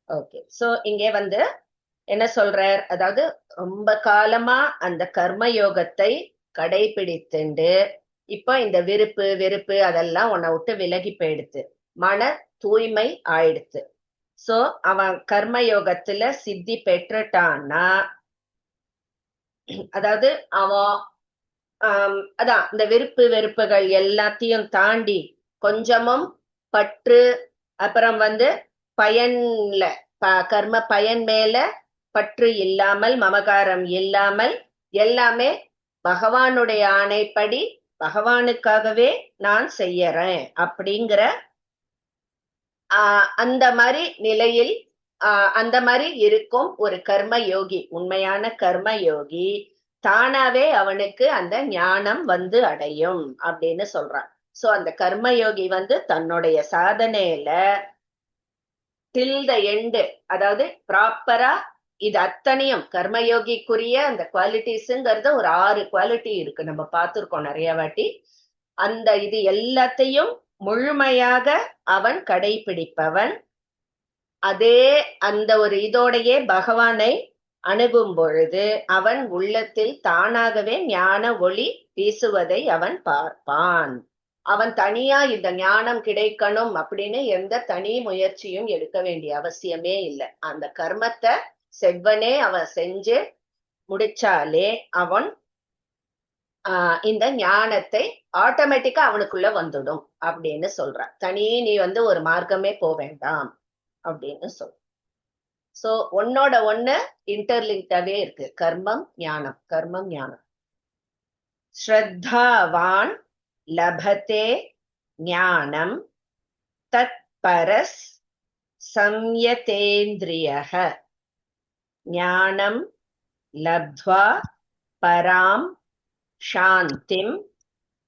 Okay. So இங்கே என்ன சொல்றார், அதாவது ரொம்ப காலமா அந்த கர்ம யோகத்தை கடைபிடித்துண்டு இப்ப இந்த விருப்பு வெறுப்பு அதெல்லாம் உன்னை விட்டு விலகி போயிடுத்து, மன தூய்மை ஆயிடுத்து. சோ அவன் கர்ம யோகத்துல சித்தி பெற்றுட்டான்னா, அதாவது அவன் அதான் இந்த விருப்பு வெறுப்புகள் எல்லாத்தையும் தாண்டி கொஞ்சமும் பற்று, அப்புறம் பயன்ல கர்ம பயன் மேல பற்று இல்லாமல், மமகாரம் இல்லாமல், எல்லாமே பகவானுடைய ஆணைப்படி பகவானுக்காகவே நான் செய்யறேன் அப்படிங்கிற அந்த மாதிரி நிலையில் அந்த மாதிரி இருக்கும் ஒரு கர்ம யோகி, உண்மையான கர்ம யோகி தானாவே அவனுக்கு அந்த ஞானம் அடையும் அப்படின்னு சொல்றான். சோ அந்த கர்மயோகி தன்னுடைய சாதனையில டில் த எண்டு, அதாவது ப்ராப்பரா இது அத்தனையும் கர்மயோகிக்குரிய அந்த குவாலிட்டிஸ்ங்கிறது ஒரு 6 குவாலிட்டி இருக்கு, நம்ம பார்த்திருக்கோம் நிறைய வாட்டி. அந்த இது எல்லாத்தையும் முழுமையாக அவன் கடைபிடிப்பவன். அதே அந்த ஒரு இதோடையே பகவானை அணுகும் பொழுது அவன் உள்ளத்தில் தானாகவே ஞான ஒளி வீசுவதை அவன் பார்ப்பான். அவன் தனியா இந்த ஞானம் கிடைக்கணும் அப்படின்னு எந்த தனி முயற்சியும் எடுக்க வேண்டிய அவசியமே இல்லை. அந்த கர்மத்தை செவ்வனே அவன் செஞ்சு முடிச்சாலே அவன் இந்த ஞானத்தை ஆட்டோமேட்டிக்கா அவனுக்குள்ள வந்துடும் அப்படின்னு சொல்றான். தனி நீ ஒரு மார்க்கமே போக வேண்டாம் அப்படின்னு சொல். சோ ஒன்னோட ஒண்ணு இன்டர்லிங்காவே இருக்கு, கர்மம் ஞானம், கர்மம் ஞானம். ஸ்ரத்தாவான் லபதே ஞானம் தத் பரஸ் சம்யதேந்திரியஹ ஞானம் லப்த்வா பராம் சாந்திம்.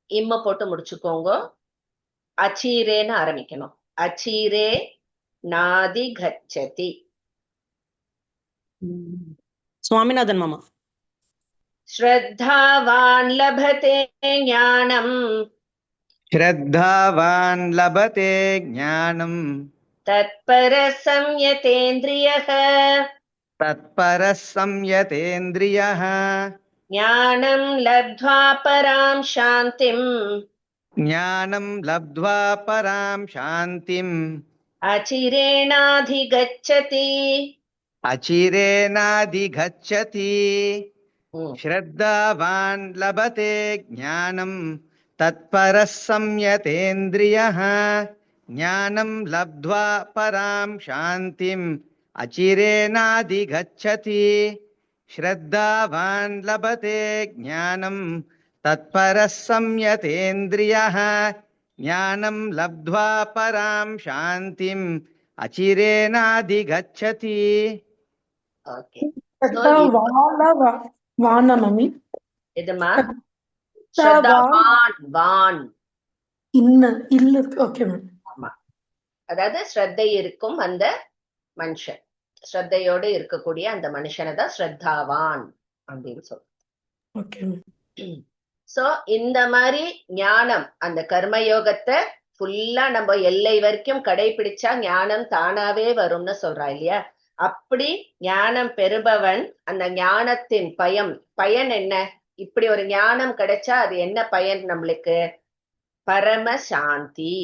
இம்ம போட்டு முடிச்சுக்கோங்க. அச்சீரேன்னு ஆரம்பிக்கணும். அச்சீரே நாதி கச்சதி. சுவாமிநாதன் மாமா. ஸ்ரத்தாவான் லபதே ஞானம் श्रद्धावान् लभते ज्ञानम् तत्परः संयतेन्द्रियः तत्परः संयतेन्द्रियः ज्ञानं लब्ध्वा परां शान्तिम् ज्ञानं लब्ध्वा परां शान्तिम् अचिरेणाधिगच्छति अचिरेणाधिगच्छति श्रद्धावान् लभते ज्ञानं तत्परः संयतेन्द्रियः ज्ञानं लब्ध्वा परां शान्तिम् अचिरेणाधिगच्छति श्रद्धावान् लभते ज्ञानं तत्परः संयतेन्द्रियः ज्ञानं लब्ध्वा परां शान्तिम् अचिरेणाधिगच्छति. Okay. இதுமா ஸ்ரத்தாவான் ஆமா, அதாவது ஸ்ரத்தை இருக்கும் அந்த மனுஷன், ஸ்ரத்தையோடு இருக்கக்கூடிய அந்த மனுஷனை தான் ஸ்ரத்தாவான் அப்படின்னு சொல்றோம். சோ இந்த மாதிரி ஞானம், அந்த கர்மயோகத்தை ஃபுல்லா நம்ம எல்லை வரைக்கும் கடைபிடிச்சா ஞானம் தானாவே வரும்னு சொல்றா இல்லையா? அப்படி ஞானம் பெறுபவன் அந்த ஞானத்தின் பயன் என்ன? இப்படி ஒரு ஞானம் கிடைச்சா அது என்ன பயன் நம்மளுக்கு? பரம சாந்தி,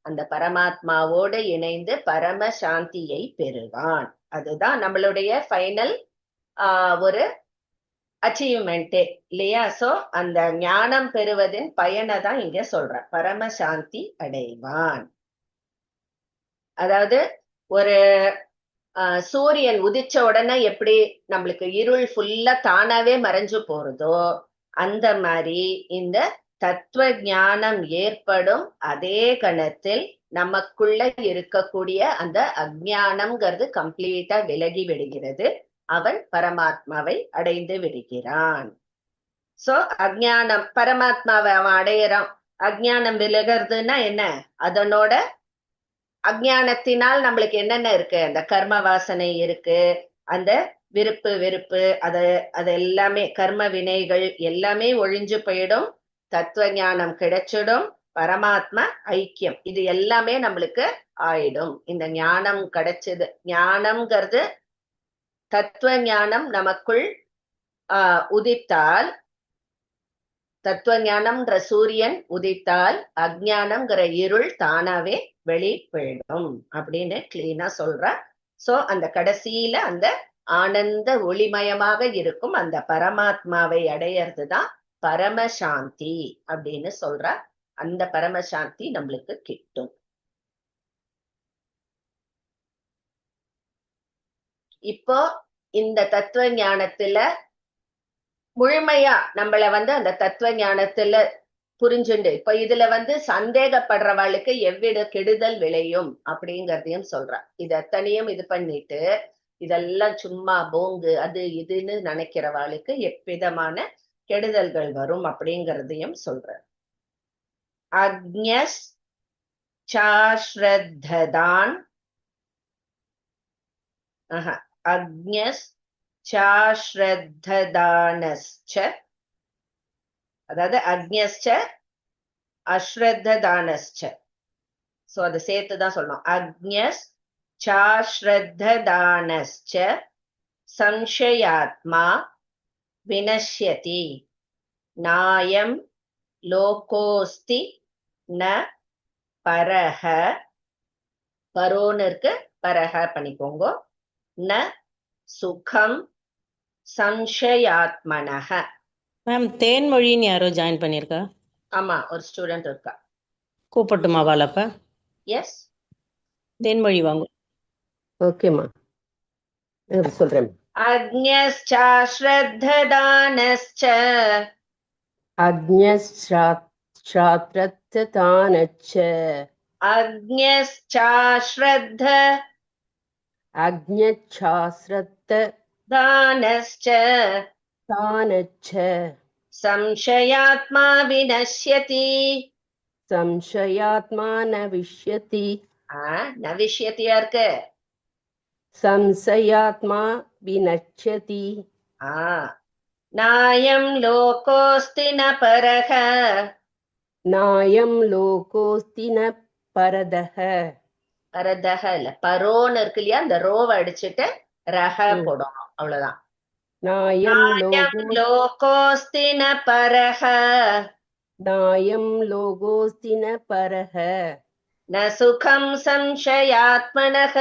அந்த பரமாத்மாவோடு இணைந்து பரம சாந்தியை பெறுவான். அதுதான் நம்மளுடைய ஃபைனல் ஒரு அச்சீவ்மெண்டே இல்லையா? சோ அந்த ஞானம் பெறுவதின் பயனை தான் இங்க சொல்ற, பரம சாந்தி அடைவான். அதாவது ஒரு சூரியன் உதிச்ச உடனே எப்படி நம்மளுக்கு இருள் ஃபுல்லா தானாவே மறைஞ்சு போறதோ, அந்த மாதிரி இந்த தத்துவ ஞானம் ஏற்படும் அதே கணத்தில் நமக்குள்ள இருக்கக்கூடிய அந்த அஜ்ஞானம்ங்கிறது கம்ப்ளீட்டா விலகி விடுகிறது. அவன் பரமாத்மாவை அடைந்து விடுகிறான். சோ அஜ்ஞானம், பரமாத்மாவை அவன் அடையிறான். அஜ்ஞானம் விலகிறதுன்னா என்ன? அதனோட அஜ்ஞானத்தினால் நம்மளுக்கு என்னென்ன இருக்கு? அந்த கர்ம வாசனை இருக்கு, அந்த விருப்பு வெறுப்பு, அது எல்லாமே கர்ம வினைகள் எல்லாமே ஒழிஞ்சு போயிடும். தத்துவ ஞானம் கிடைச்சிடும். பரமாத்மா ஐக்கியம், இது எல்லாமே நம்மளுக்கு ஆயிடும். இந்த ஞானம் கிடைச்சது, ஞானம்ங்கிறது தத்துவ ஞானம் நமக்குள் உதித்தால், தத்துவ ஞானம்ன்ற சூரியன் உதித்தால் அஜ்ஞானம்ங்கிற இருள் தானாவே வெளி போயிடும் அப்படின்னு கிளீனா சொல்ற. சோ அந்த கடைசியில அந்த ஆனந்த ஒளிமயமாக இருக்கும் அந்த பரமாத்மாவை அடையறதுதான் பரமசாந்தி அப்படின்னு சொல்ற. அந்த பரமசாந்தி நம்மளுக்கு கிட்டும். இப்போ இந்த தத்துவ ஞானத்துல முழுமையா நம்மள அந்த தத்துவ ஞானத்துல புரிஞ்சுண்டு, இப்ப இதுல சந்தேகப்படுறவாளுக்கு எவ்விட கெடுதல் விளையும் அப்படிங்கறதையும் சொல்றா. இது அத்தனையும் இது பண்ணிட்டு இதெல்லாம் சும்மா போங்கு அது இதுன்னு நினைக்கிறவாளுக்கு எவ்விதமான கெடுதல்கள் வரும் அப்படிங்கறதையும் சொல்ற. அக்ஞஸ் சாஸ்ரத்ததான் அக்ஞஸ் சாஸ்ரத்ததானஸ்ச, அதாவது அக்ஞஸ்ச அஸ்ரத்ததானஸ்ச. சோ அதை சேர்த்துதான் சொல்லணும். அக்ஞஸ் சாஸ்ரத்ததானஸ்ச சம்சயாத்மா வினஷ்யதி நாயம் லோகோஸ்தி ந பரஹ, பரோன்னு இருக்கு, பரஹ பண்ணிக்கோங்க. ந சுகம் சம்சயாத்மனஹ. மேம் தேன்மொழின்னு யாரோ ஜாயின் பண்ணிருக்கா? ஆமா, ஒரு ஸ்டூடெண்ட் இருக்கா. கூப்பிட்டுமா வாழப்ப? எஸ், தேன்மொழி வாங்க. ஓகேம்மா, சொல்றேன். அக்ஞஸ்சாஸ்ரத்ததானஸ்ச அக்ஞஸ்சாஸ்ரத்ததானஸ்ச அக்ஞஸ்சாஸ்ரத்த அக்ஞசாஸ்ரத்ததானஸ்ச சம்சயாத்மா வினஷ்யதி. சம்சயாத்மா நவிஷ்யதி. நவிஷ்யத்தியா இருக்கு. சம்சயாத்மா வினஷ்யதி. நாயம் லோகோஸ்தி ந பரஹ. நாயம் லோகோஸ்தி ந பரதஹ. பரதஹ இல்ல, பரோன்னு இருக்கு இல்லையா, அந்த ரோவை அடிச்சுட்டு ரஹ போடணும், அவ்வளவுதான். நாயம் லோகோஸ்தி ந பரஹ. नायं लोकोऽस्ति न परः न सुखं संशयात्मनः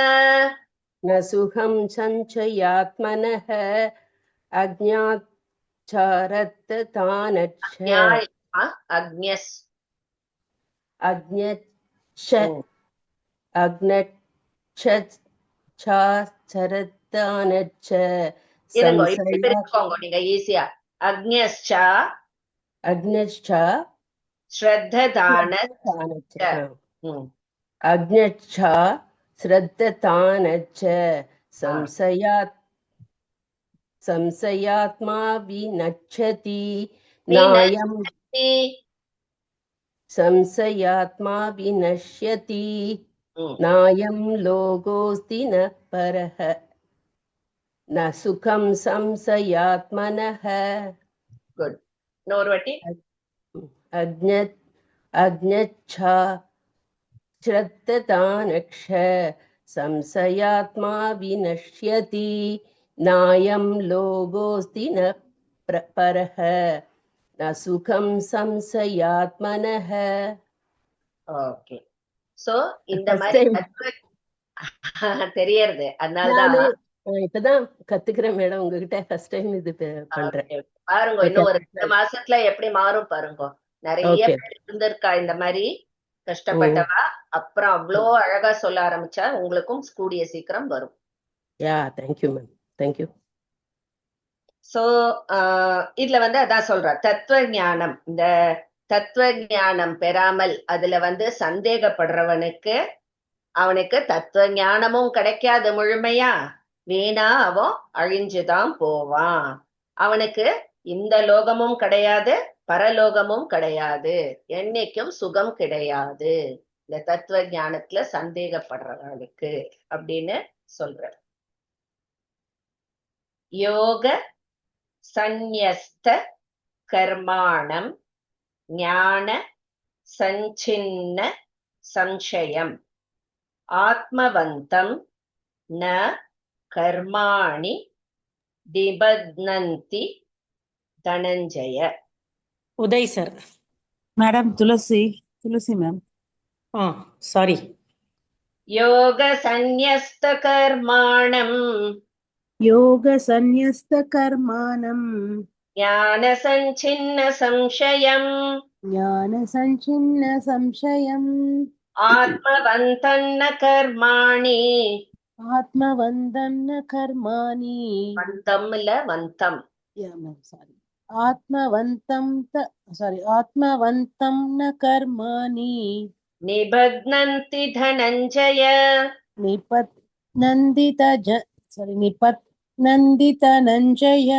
न सुखं संशयात्मनः अज्ञाचारत्तानच्छ अज्ञस् अज्ञच्छ अज्ञच्छरत्तानच्छ இருங்க இப்படி संशया பிரிச்சுக்கோங்க நீங்க ஈஸியா. அக்ஞஸ்சா अज्ञश्च ஸ்ரத்ததான श्रद्धतानच्च अज्ञच्छ श्रद्धतानच्च संशयात्मा विनश्यति नायं संशयात्मा विनश्यति नायं लोकोऽस्ति न परः न सुखं संशयात्मनः குட். இன்னொரு வாட்டி. अज्ञच्छ श्रद्धतानच्छ संशयात्मा विनश्यति नायं लोकोऽस्ति न परः न सुखं संशयात्मनः. ஓகே. சோ இந்த மாதிரி தெரியறது. அதனாலதான் இப்பதான் கத்துக்கிறேன் மேடம், உங்ககிட்ட ஃபர்ஸ்ட் டைம் இது பண்றேன். பாருங்க இன்னும் ஒரு 2 மாசத்துல எப்படி மாறும் பாருங்க. நிறைய பேர் இருந்திருக்கா இந்த மாதிரி கஷ்டப்பட்டவா. அப்புறம் அவ்வளோ அழகா சொல்ல ஆரம்பிச்சா உங்களுக்கும் கூடிய சீக்கிரம் வரும். Yeah thank you ma'am, thank you. So இதுல அதான் சொல்ற தத்துவ ஞானம். இந்த தத்துவ ஞானம் பெறாமல் அதுல சந்தேகப்படுறவனுக்கு அவனுக்கு தத்துவ ஞானமும் கிடைக்காது முழுமையா. வீணா அவன் அழிஞ்சுதான் போவான். அவனுக்கு இந்த லோகமும் கிடையாது, பரலோகமும் கிடையாது, என்னைக்கும் சுகம் கிடையாது இந்த தத்துவ ஞானத்துல சந்தேகப்படுறவர்களுக்கு அப்படின்னு சொல்ற. யோக சந்நியஸ்த கர்மாணம் ஞான சஞ்சின்ன சம்சயம் ஆத்மவந்தம் ந கர்மாணி நிபத்னந்தி தனஞ்சய. உதய் சார். மேடம் துளசி மேம். சாரி. யோக சந்நியஸ்த கர்மாணம் ஞான சஞ்சின்ன சம்சயம் ஆத்மவந்தன்ன கர்மாணி வந்தம் இல்ல வந்தம் ஆத்மவந்தம் ந கர்மாணி நிபத்னந்தி தனஞ்சய நிபத்னந்தி தனஞ்சய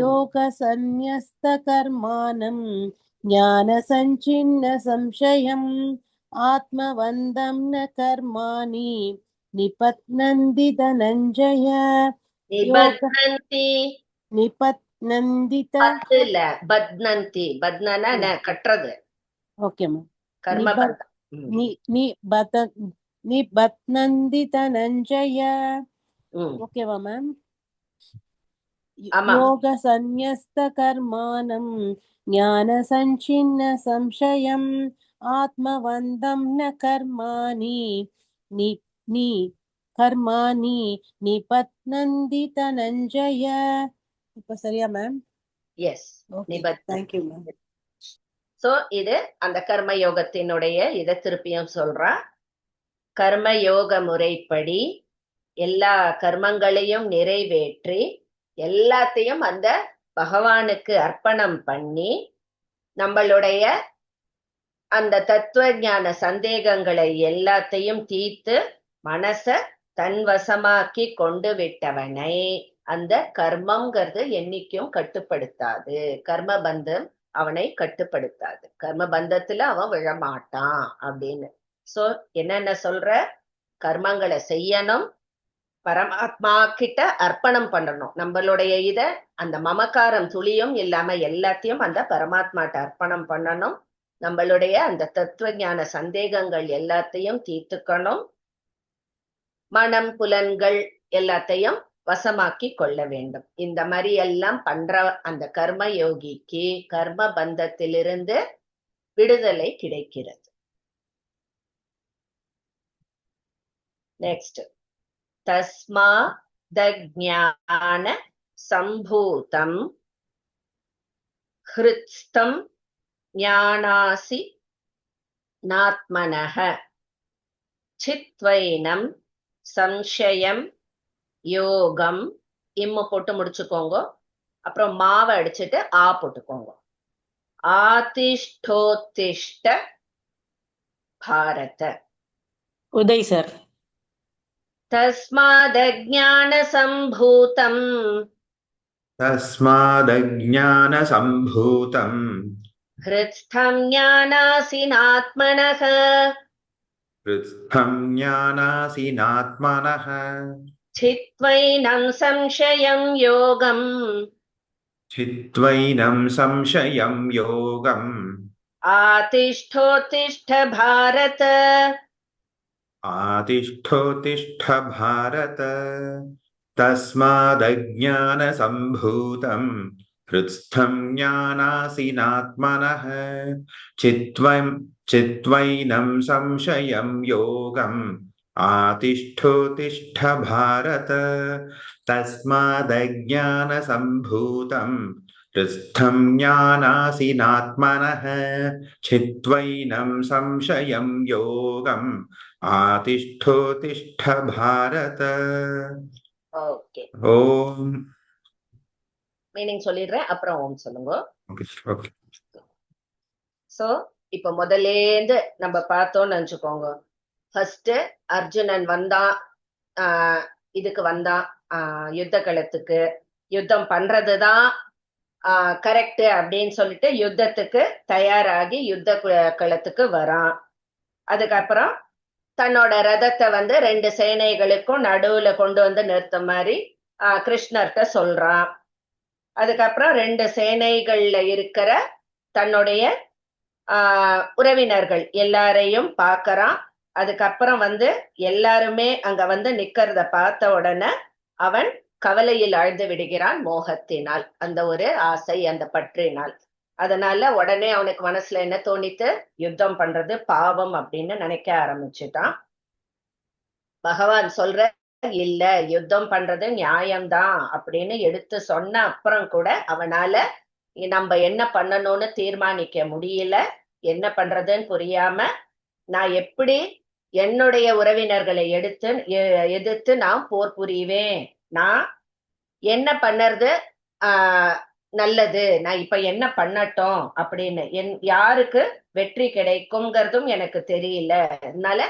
யோக சந்நியஸ்த கர்மாணம் ஞான சஞ்சின்ன சம்சயம் ஆத்மவந்தம் ந கர்மாணி நிபத்னந்தி தனஞ்சய. பத்னந்தி பத்னனா கட்டுறது. Okay ma'am. கர்ம நிபத்னந்தி தனஞ்சய. ஓகேவா மேம்? யோக சந்நியஸ்த கர்மாணம் ஞான சஞ்சின்ன சம்சயம் ஆத்மவந்தம் ந கர்மாணி நிபத்னந்தி தனஞ்சய. இப்ப சரியா ma'am? Yes. Thank you ma'am. So இது அந்த கர்ம யோகத்தினுடைய இதை திருப்பியும் சொல்றா. கர்ம யோக முறைப்படி எல்லா கர்மங்களையும் நிறைவேற்றி எல்லாத்தையும் அந்த பகவானுக்கு அர்ப்பணம் பண்ணி நம்மளுடைய அந்த தத்துவ ஞான சந்தேகங்களை எல்லாத்தையும் தீர்த்து மனச தன்வசமாக்கி கொண்டு விட்டவனை அந்த கர்மம்ங்கிறது என்னைக்கும் கட்டுப்படுத்தாது. கர்மபந்தம் அவனை கட்டுப்படுத்தாது. கர்மபந்தத்துல அவன் விழமாட்டான் அப்படின்னு. சோ என்னென்ன சொல்ற? கர்மங்களை செய்யணும், பரமாத்மா கிட்ட அர்ப்பணம் பண்ணணும். நம்மளுடைய அந்த மமக்காரம் துளியும் இல்லாம எல்லாத்தையும் அந்த பரமாத்மாட்ட அர்ப்பணம் பண்ணணும். நம்மளுடைய அந்த தத்துவ ஞான சந்தேகங்கள் எல்லாத்தையும் தீர்த்துக்கணும். மனம் புலன்கள் எல்லாத்தையும் வசமாக்கி கொள்ள வேண்டும். இந்த மாதிரி எல்லாம் பண்ற அந்த கர்ம யோகிக்கு கர்ம பந்தத்திலிருந்து விடுதலை கிடைக்கிறது. நெக்ஸ்ட், தஸ்மாதஜ்ஞான சம்பூதம் ஹ்ருத்ஸ்தம் ஞானாசி நாத்மனஹ சித்வைனம் சம்சயம் யோகம். இம்மு போட்டு முடிச்சுக்கோங்க. அப்புறம் மாவை அடிச்சுட்டு ஆ போட்டுக்கோங்க. ஆதிஷ்டோத்திஷ்ட பாரத. உதய் சார். தஸ்மாதஜ்ஞான சம்பூதம் तस्मादज्ञानसम्भूतम् ஹ்ருத்ஸ்தம் ஞானாசினாத்மனஹ हृत्स्थं ज्ञानासीनात्मनः சித்வைனம் சம்சயம் யோகம் चित्वैनं संशयं योगम् ஆதிஷ்டோத்திஷ்ட பாரத. आतिष्ठोत्तिष्ठ भारत तस्मादज्ञानसम्भूतं हृत्स्थं ज्ञानासीनात्मनः चित्वैनं संशयं योगम् आतिष्ठोत्तिष्ठ भारत तस्मादज्ञानसम्भूतं हृत्स्थं ज्ञानासीनात्मनः चित्वैनं संशयं योगम् आतिष्ठोत्तिष्ठ भारत. ஓகே, ஓம். மீனிங் சொல்லிடுறேன், அப்புறம் ஓம் சொல்லுங்க. ஓகே. சோ இப்ப முதல்லேந்து நம்ம பார்த்தோம்னு நினைச்சுக்கோங்க. ஃபர்ஸ்ட் அர்ஜுனன் வந்தான், இதுக்கு வந்தான், யுத்த களத்துக்கு. யுத்தம் பண்றதுதான் கரெக்ட் அப்படின்னு சொல்லிட்டு யுத்தத்துக்கு தயாராகி யுத்த களத்துக்கு வரான். அதுக்கப்புறம் தன்னோட ரதத்தை வந்து 2 சேனைகளுக்கும் நடுவுல கொண்டு வந்து நிறுத்த மாதிரி கிருஷ்ணர்கிட்ட சொல்றான். அதுக்கப்புறம் 2 சேனைகள்ல இருக்கிற தன்னுடைய உறவினர்கள் எல்லாரையும் பாக்குறான். அதுக்கப்புறம் வந்து எல்லாருமே அங்க வந்து நிக்கிறத பார்த்த உடனே அவன் கவலையில் ஆழ்ந்து விடுகிறான், மோகத்தினால், அந்த ஒரு ஆசை, அந்த பற்றினால். அதனால உடனே அவனுக்கு மனசுல என்ன தோணித்து, யுத்தம் பண்றது பாவம் அப்படின்னு நினைக்க ஆரம்பிச்சுட்டான். பகவான் சொல்ற, இல்ல யுத்தம் பண்றது நியாயம்தான் அப்படின்னு எடுத்து சொன்ன அப்புறம் கூட அவனால நம்ம என்ன பண்ணணும்னு தீர்மானிக்க முடியல. என்ன பண்றதுன்னு புரியாம, நான் எப்படி என்னுடைய உறவினர்களை எதிர்த்து நான் போர் புரிவேன், நான் என்ன பண்ணறது நல்லது, நான் இப்ப என்ன பண்ணட்டும் அப்படின்னு, யாருக்கு வெற்றி கிடைக்கும்ங்கிறதும் எனக்கு தெரியல. அதனால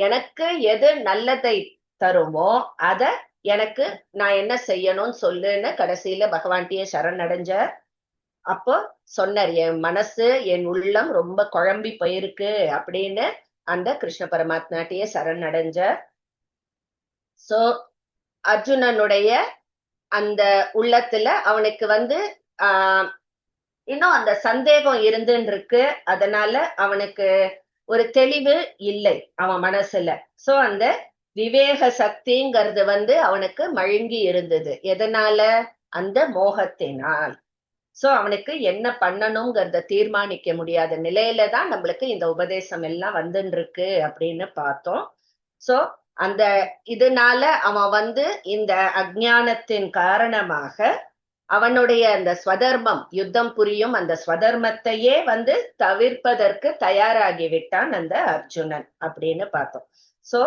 எனக்கு எது நல்லதை தருமோ அத எனக்கு நான் என்ன செய்யணும்னு சொல்லுன்னு கடைசியில பகவான்கிட்டயே சரணடைஞ்ச. அப்போ சொன்னார், என் மனசு என் உள்ளம் ரொம்ப குழம்பி போயிருக்கு அப்படின்னு அந்த கிருஷ்ண பரமாத்மாட்டியே சரணடைஞ்ச. சோ அர்ஜுனனுடைய அந்த உள்ளத்துல அவனுக்கு வந்து இன்னும் அந்த சந்தேகம் இருந்துன்னு இருக்கு. அதனால அவனுக்கு ஒரு தெளிவு இல்லை அவன் மனசுல. சோ அந்த விவேக சக்திங்கிறது வந்து அவனுக்கு மழுங்கி இருந்தது. எதனால? அந்த மோகத்தினால். சோ அவனுக்கு என்ன பண்ணணுங்கிறத தீர்மானிக்க முடியாத நிலையில தான் நம்மளுக்கு இந்த உபதேசம் எல்லாம் வந்துன்னு இருக்கு அப்படின்னு பார்த்தோம். சோ அந்த இதனால அவன் வந்து இந்த அஞ்ஞானத்தின் காரணமாக அவனுடைய அந்த ஸ்வதர்மம், யுத்தம் புரியும் அந்த ஸ்வதர்மத்தையே வந்து தவிர்ப்பதற்கு தயாராகி விட்டான் அந்த அர்ஜுனன் அப்படின்னு பார்த்தோம். சோ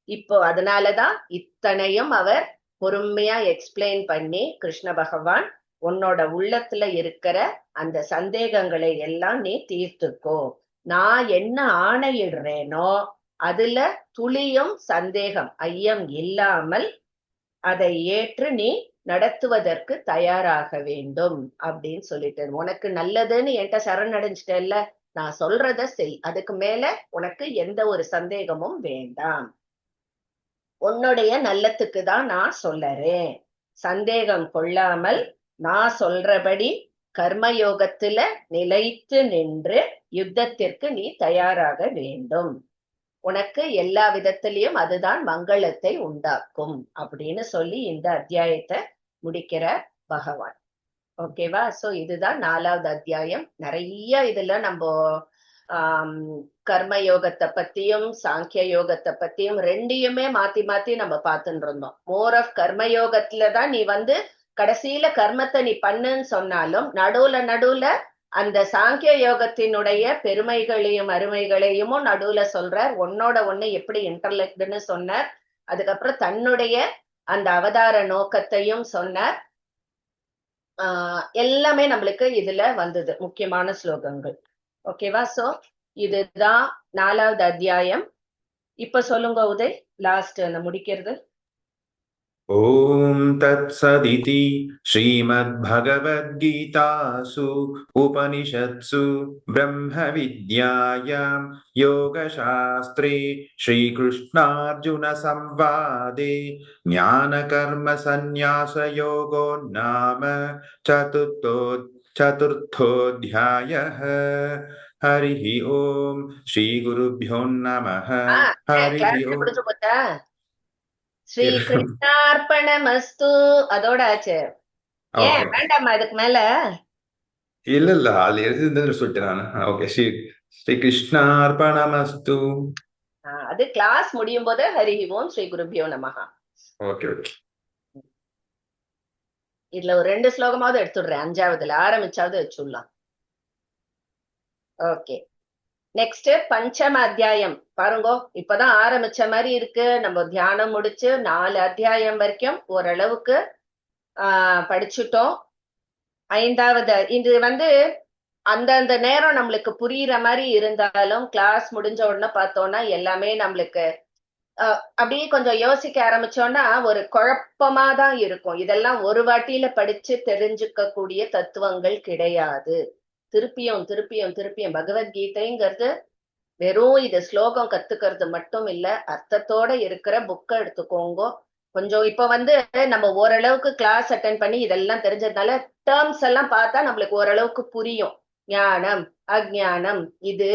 இப்போ அதனாலதான் இத்தனையும் அவர் பொறுமையா எக்ஸ்பிளைன் பண்ணி, கிருஷ்ண பகவான் உன்னோட உள்ளத்துல இருக்கிற அந்த சந்தேகங்களை எல்லாம் நீ தீர்த்துக்கோ, நான் என்ன ஆணையிடுறேனோ அதுல துளியும் சந்தேகம் ஐயம் இல்லாமல் அதை ஏற்று நீ நடத்துவதற்கு தயாராக வேண்டும் அப்படின்னு சொல்லிட்டு, உனக்கு நல்லதுன்னு என்கிட்ட சரணடைஞ்சிட்டல்ல, நான் சொல்றத செய், அதுக்கு மேல உனக்கு எந்த ஒரு சந்தேகமும் வேண்டாம், உன்னுடைய நல்லத்துக்கு தான் நான் சொல்லறேன், சந்தேகம் கொள்ளாமல் நான் சொல்றபடி கர்மயோகத்துல நிலைத்து நின்று யுத்தத்திற்கு நீ தயாராக வேண்டும். உனக்கு எல்லா விதத்திலையும் அதுதான் மங்களத்தை உண்டாக்கும் அப்படின்னு சொல்லி இந்த அத்தியாயத்தை முடிக்கிற பகவான். ஓகேவா? சோ இதுதான் 4வது அத்தியாயம். நிறைய இதுல நம்ம கர்ம யோகத்தை பத்தியும் சாங்கிய யோகத்தை பத்தியும் ரெண்டையுமே மாத்தி மாத்தி நம்ம பார்த்துட்டு இருந்தோம். மோர் ஆஃப் கர்ம யோகத்துலதான் நீ கடைசியில கர்மத்தை நீ பண்ணுன்னு சொன்னாலும் நடுவுல அந்த சாங்கிய யோகத்தினுடைய பெருமைகளையும் அருமைகளையும் நடுவுல சொல்றார். ஒன்னோட ஒண்ணு எப்படி இன்டர்லெக்ட்னு சொன்னார். அதுக்கப்புறம் தன்னுடைய அந்த அவதார நோக்கத்தையும் சொன்னார். எல்லாமே நம்மளுக்கு இதுல வந்தது முக்கியமான ஸ்லோகங்கள். ஓகேவா? சோ இதுதான் 4வது அத்தியாயம். இப்ப சொல்லுங்க உதய், லாஸ்ட் அந்த முடிக்கிறது. ஓம் தத்சதிதி ஸ்ரீமத்பகவத்கீதாசு உபனிஷத்சு பிரம்ம வித்யாயாம் யோகசாஸ்திரே ஸ்ரீகிருஷ்ணார்ஜுன சம்வாதே ஞான கர்ம சந்நியாச யோகோ நாம சதுர்த்தோऽध्यायः. ஹரி ஓம் ஸ்ரீ குருப்யோ நமः. ஹரி ஓம். ஸ்ரீ கிருஷ்ணார்ப்பணமஸ்து அதோட ஆச்சு. ஏன் வேண்டாமா இதுக்கு மேல? இல்ல அது எழுதுன்னு சொல்லிட்டேன் நானு. ஓகே, ஸ்ரீ கிருஷ்ணார்ப்பணமஸ்து. அது கிளாஸ் முடியும் போது ஹரி ஓம் ஸ்ரீ குருபியோ நமஹ. Okay okay. இதுல ஒரு 2 ஸ்லோகமாவது எடுத்துடுறேன். 5வதுல ஆரம்பிச்சாவது வச்சுடலாம். ஓகே, நெக்ஸ்ட் பஞ்சம அத்தியாயம் பாருங்க. இப்பதான் ஆரம்பிச்ச மாதிரி இருக்கு. நம்ம தியானம் முடிச்சு 4 அத்தியாயம் வரைக்கும் ஓரளவுக்கு படிச்சுட்டோம். 5வது இது அந்தந்த நேரம் நம்மளுக்கு புரியுற மாதிரி இருந்தாலும் கிளாஸ் முடிஞ்ச உடனே பார்த்தோம்னா எல்லாமே நம்மளுக்கு அப்படியே கொஞ்சம் யோசிக்க ஆரம்பிச்சோம்னா ஒரு குழப்பமா தான் இருக்கும். இதெல்லாம் ஒரு வாட்டியில படிச்சு தெரிஞ்சுக்க கூடிய தத்துவங்கள் கிடையாது. திருப்பியும் பகவத்கீதைங்கிறது வெறும் இது ஸ்லோகம் கத்துக்கிறது மட்டும் இல்ல, அர்த்தத்தோட இருக்கிற புக்கை எடுத்துக்கோங்க. கொஞ்சம் இப்ப நம்ம ஓரளவுக்கு கிளாஸ் அட்டென்ட் பண்ணி இதெல்லாம் தெரிஞ்சதுனால டேர்ம்ஸ் எல்லாம் பார்த்தா நம்மளுக்கு ஓரளவுக்கு புரியும். ஞானம், அஜ்ஞானம், இது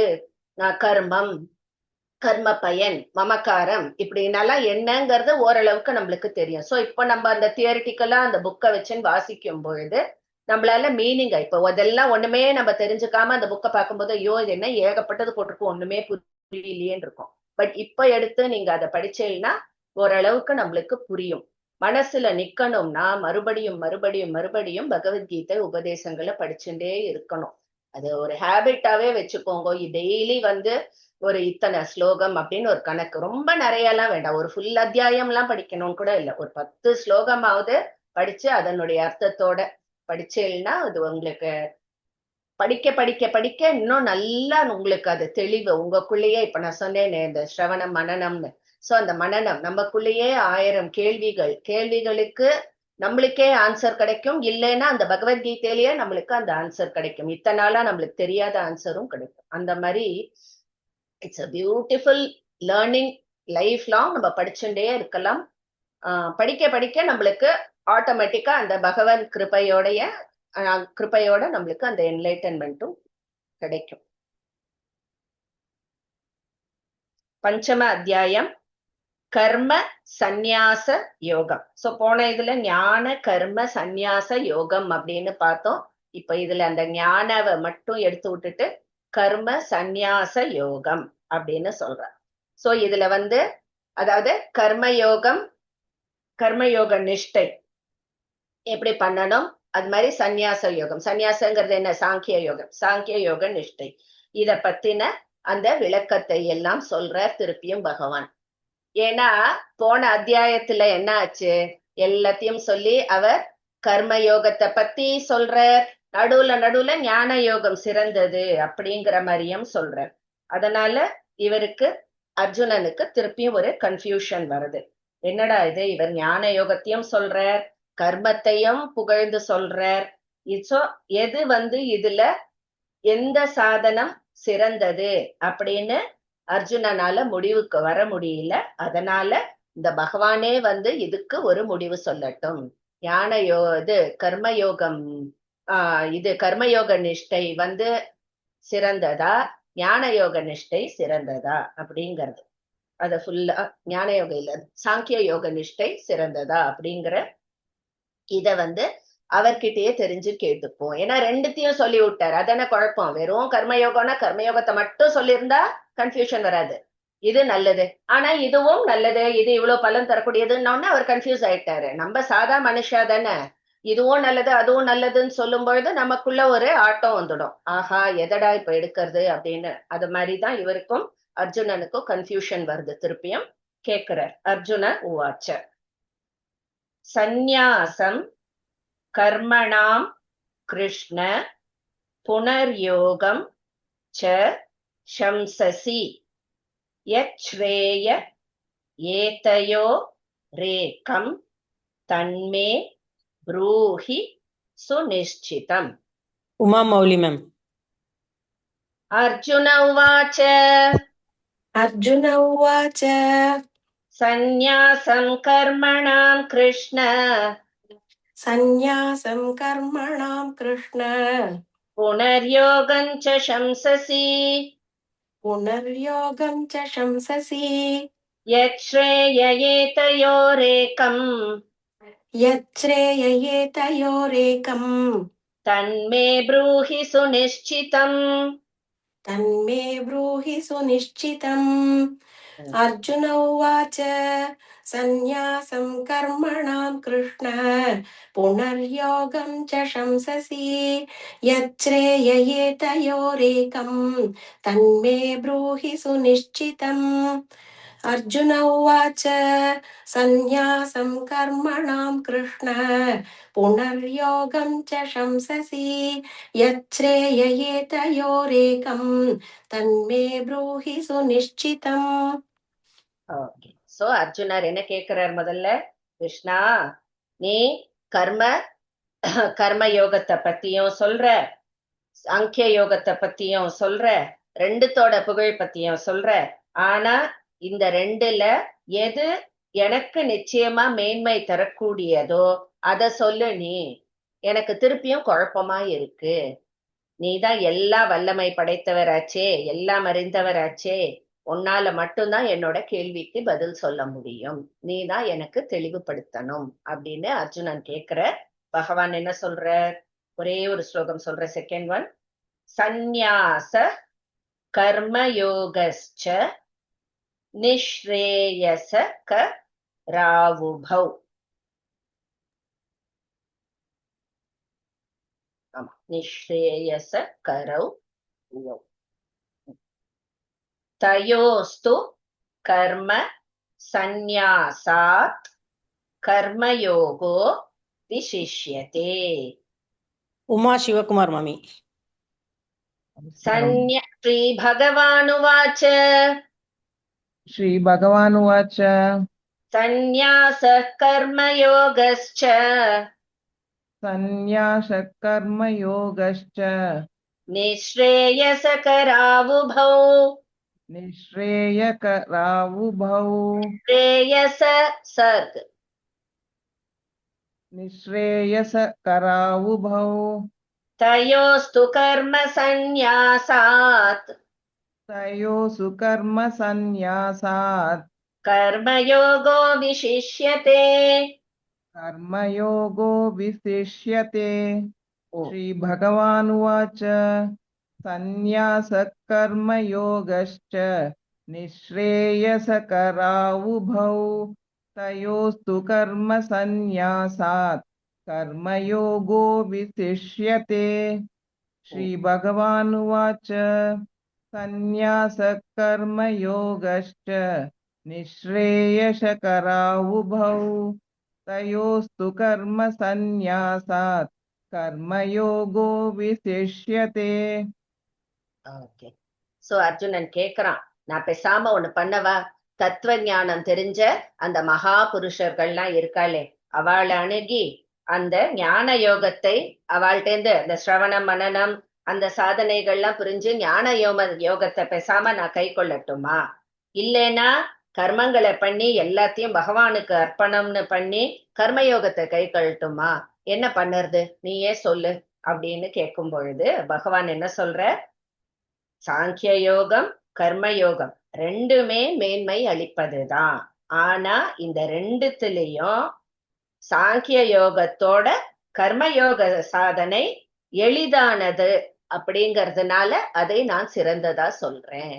கர்மம், கர்ம பயன், மமக்காரம், இப்படின்னாலாம் என்னங்கிறது ஓரளவுக்கு நம்மளுக்கு தெரியும். சோ இப்ப நம்ம அந்த தியரிட்டிக்கலா அந்த புக்கை வச்சுன்னு வாசிக்கும் பொழுது நம்மளால மீனிங் இப்போ அதெல்லாம் ஒண்ணுமே நம்ம தெரிஞ்சுக்காம அந்த புக்கை பார்க்கும்போது ஐயோ இது என்ன ஏகப்பட்டது போட்டிருக்கும் ஒண்ணுமே புரியலையேன்னு இருக்கும். பட் இப்ப எடுத்து நீங்க அதை படிச்சீங்கன்னா ஓரளவுக்கு நம்மளுக்கு புரியும். மனசுல நிக்கணும்னா மறுபடியும் பகவத்கீதை உபதேசங்களை படிச்சுட்டே இருக்கணும். அது ஒரு ஹேபிட்டாவே வச்சுக்கோங்க. டெய்லி ஒரு இத்தனை ஸ்லோகம் அப்படின்னு ஒரு கணக்கு, ரொம்ப நிறைய எல்லாம் வேண்டாம். ஒரு ஃபுல் அத்தியாயம் எல்லாம் படிக்கணும் கூட இல்ல, ஒரு 10 ஸ்லோகமாவது படிச்சு அதனுடைய அர்த்தத்தோட படிச்சேன்னா அது உங்களுக்கு படிக்க இன்னும் நல்லா உங்களுக்கு அது தெளிவு உங்களுக்குள்ளேயே. இப்ப நான் சொன்னேன் இந்த ஸ்ரவணம் மனநம்னு. சோ அந்த மனநம் நமக்குள்ளேயே 1000 கேள்விகளுக்கு நம்மளுக்கே ஆன்சர் கிடைக்கும். இல்லைன்னா அந்த பகவத்கீதையிலேயே நம்மளுக்கு அந்த ஆன்சர் கிடைக்கும். இத்தனை நாளா நம்மளுக்கு தெரியாத ஆன்சரும் கிடைக்கும். அந்த மாதிரி it's a beautiful learning. Life long நம்ம படிச்சுட்டே இருக்கலாம். படிக்க நம்மளுக்கு ஆட்டோமேட்டிக்கா அந்த பகவான் கிருபையோட நம்மளுக்கு அந்த என்லைட்டன்மெண்ட்டும் கிடைக்கும். பஞ்சம அத்தியாயம் கர்ம சந்நியாச யோகம். சோ போன இதுல ஞான கர்ம சந்நியாச யோகம் அப்படின்னு பார்த்தோம். இப்ப இதுல அந்த ஞானவை மட்டும் எடுத்து விட்டுட்டு கர்ம சந்நியாச யோகம் அப்படின்னு சொல்றார். சோ இதுல அதாவது கர்மயோக நிஷ்டை எப்படி பண்ணணும், அது மாதிரி சந்நியாச யோகம். சந்நியாசங்கிறது என்ன? சாங்கிய யோக நிஷ்டை. இத பத்தின அந்த விளக்கத்தை எல்லாம் சொல்றார் திருப்பியும் பகவான். ஏன்னா போன அத்தியாயத்துல என்ன ஆச்சு, எல்லாத்தையும் சொல்லி அவர் கர்ம யோகத்தை பத்தி சொல்றார். நடுவுல ஞான யோகம் சிறந்தது அப்படிங்கிற மாதிரியும் சொல்றார். அதனால இவருக்கு அர்ஜுனனுக்கு திருப்பியும் ஒரு கன்ஃபியூஷன் வருது. என்னடா இது, இவர் ஞான யோகத்தையும் சொல்றார், கர்மத்தையும் புகழ்ந்து சொல்றார். எது இதுல எந்த சாதனம் சிறந்தது அப்படின்னு அர்ஜுனனால முடிவுக்கு வர முடியல. அதனால இந்த பகவானே இதுக்கு ஒரு முடிவு சொல்லட்டும். கர்மயோகம் கர்மயோக நிஷ்டை சிறந்ததா, ஞான யோக நிஷ்டை சிறந்ததா அப்படிங்கிறது. அத ஃபுல்லா ஞான யோக இல்ல சாங்கிய யோக நிஷ்டை சிறந்ததா அப்படிங்கிற இத அவர்கிட்டயே தெரிஞ்சு கேட்டுப்போம். ஏன்னா ரெண்டுத்தையும் சொல்லி விட்டாரு. அதான குழப்பம். வெறும் கர்மயோகம்னா கர்மயோகத்தை மட்டும் சொல்லியிருந்தா கன்ஃபியூஷன் வராது. இது நல்லது, ஆனா இதுவும் நல்லது, இது இவ்வளவு பலன் தரக்கூடியதுன்னு அவர் கன்ஃபியூஸ் ஆயிட்டாரு. நம்ம சாதா மனுஷா தானே, இதுவும் நல்லது அதுவும் நல்லதுன்னு சொல்லும் பொழுது நமக்குள்ள ஒரு ஆட்டம் வந்துடும். ஆஹா எதடா இப்ப எடுக்கிறது அப்படின்னு. அது மாதிரிதான் இவருக்கும் அர்ஜுனனுக்கும் கன்ஃபியூஷன் வருது. திருப்பியும் கேட்கிறார். அர்ஜுன உவாச்ச சந்நியாசம் கர்மணாம் கிருஷ்ண புனர்யோகம் ச சம்சசி யச்ரேய ஏதயோ ரேகம் தன்மே ப்ரூஹி சுநிஷ்சிதம். உமா மௌலி மேம். அர்ஜுன உவாச்ச அர்ஜுன உவாச்ச சந்நியாசம் கர்மணாம் கிருஷ்ண சந்நியாசம் கர்மணாம் கிருஷ்ண புனர்யோகம் ச சம்சசி புனர்யோகம் ச சம்சசி யச்ரேய ஏதயோரேகம் யச்ரேய ஏதயோரேகம் தன்மே ப்ரூஹி சுநிஷ்சிதம். தன்மே ப்ரூஹி சுநிஷ்சிதம். அர்ஜுன உவாச்ச சந்நியாசம் கர்மணாம் கிருஷ்ண புனர்யோகம் ச சம்சசி யச்ரேய ஏதயோரேகம் தன்மே ப்ரூஹி சுநிஷ்சிதம். அர்ஜுன உவாச்ச சந்நியாசம் கர்மணாம் கிருஷ்ண புனர்யோகம் ச சம்சசி யச்ரேய ஏதயோரேகம் தன்மே ப்ரூஹி சுநிஷ்சிதம். ஓகே. சோ அர்ஜுனர் என்ன கேட்கிறார்? முதல்ல, கிருஷ்ணா நீ கர்ம யோகத்தை பத்தியும் சொல்ற, சாங்கிய யோகத்தை பத்தியும் சொல்ற, ரெண்டுத்தோட புகழ் பத்தியும் சொல்ற. ஆனா இந்த ரெண்டுல எது எனக்கு நிச்சயமா மேன்மை தரக்கூடியதோ அத சொல்லு. நீ எனக்கு திருப்பியும் குழப்பமா இருக்கு. நீதான் எல்லா வல்லமை படைத்தவராச்சே, எல்லாம் அறிந்தவராச்சே, உன்னால மட்டும்தான் என்னோட கேள்விக்கு பதில் சொல்ல முடியும். நீதான் எனக்கு தெளிவுபடுத்தணும் அப்படின்னு அர்ஜுனன் கேட்கிற. பகவான் என்ன சொல்ற? ஒரே ஒரு ஸ்லோகம் சொல்ற. Second one. சந்நியாச கர்மயோகஸ்ச நிஸ்ரேயஸ கராவுபௌ. ஆமா, நிஸ்ரேயஸ கரௌ தயோஸ்து கர்ம சந்நியாசாத் கர்மயோகோ விசிஷ்யதே. உமா சிவகுமார் மாமி. ஸ்ரீ பகவானுவாச்ச ஸ்ரீ பகவானுவாச்ச சந்நியாச கர்மயோகஸ்ச சந்நியாச கர்மயோகஸ்ச நிஸ்ரேயஸ கராவுபௌ. நிஸ்ரேயகராவுபௌ. ஸ்ரேயஸ சர்க். நிஸ்ரேயசகராவுபௌ. தயோஸ்து கர்ம சந்நியாசாத். தயோசு கர்ம சந்நியாசாத் கர்மயோகோ விசிஷ்யதே. கர்மயோகோ விசிஷ்யதே. ஸ்ரீ பகவானுவாச்ச சந்நியாச கர்மயோகஸ்ச நிஸ்ரேயசகராவுபௌ. தயோஸ்து கர்ம சந்நியாசாத் கர்மயோகோ விசிஷ்யதே. ஸ்ரீ பகவானுவாச்ச சந்நியாச கர்மயோகஸ்ச நிஸ்ரேயசகராவுபௌ. தயோஸ்து கர்ம சந்நியாசாத் கர்மயோகோ விசிஷ்யதே. ஓகே. சோ அர்ஜுனன் கேக்குறான், நான் பேசாம ஒண்ணு பண்ணவா? தத்துவ ஞானம் தெரிஞ்ச அந்த மகா புருஷர்கள்லாம் இருக்காளே, அவளை அணுகி அந்த ஞான யோகத்தை அவள்கிட்டேருந்து அந்த சிரவணம் மனனம் அந்த சாதனைகள்லாம் புரிஞ்சு ஞான யோகத்தை பேசாம நான் கை கொள்ளட்டுமா? இல்லைன்னா கர்மங்களை பண்ணி எல்லாத்தையும் பகவானுக்கு அர்ப்பணம்னு பண்ணி கர்மயோகத்தை கை கொள்ளட்டுமா? என்ன பண்ணுறது நீயே சொல்லு அப்படின்னு கேட்கும் பொழுது பகவான் என்ன சொல்ற? சாங்கிய யோகம் கர்மயோகம் ரெண்டுமே மேன்மை அளிப்பதுதான். ஆனா இந்த ரெண்டுத்திலையும் சாங்கிய யோகத்தோட கர்மயோக சாதனை எளிதானது அப்படிங்கறதுனால அதை நான் சிறந்ததா சொல்றேன்.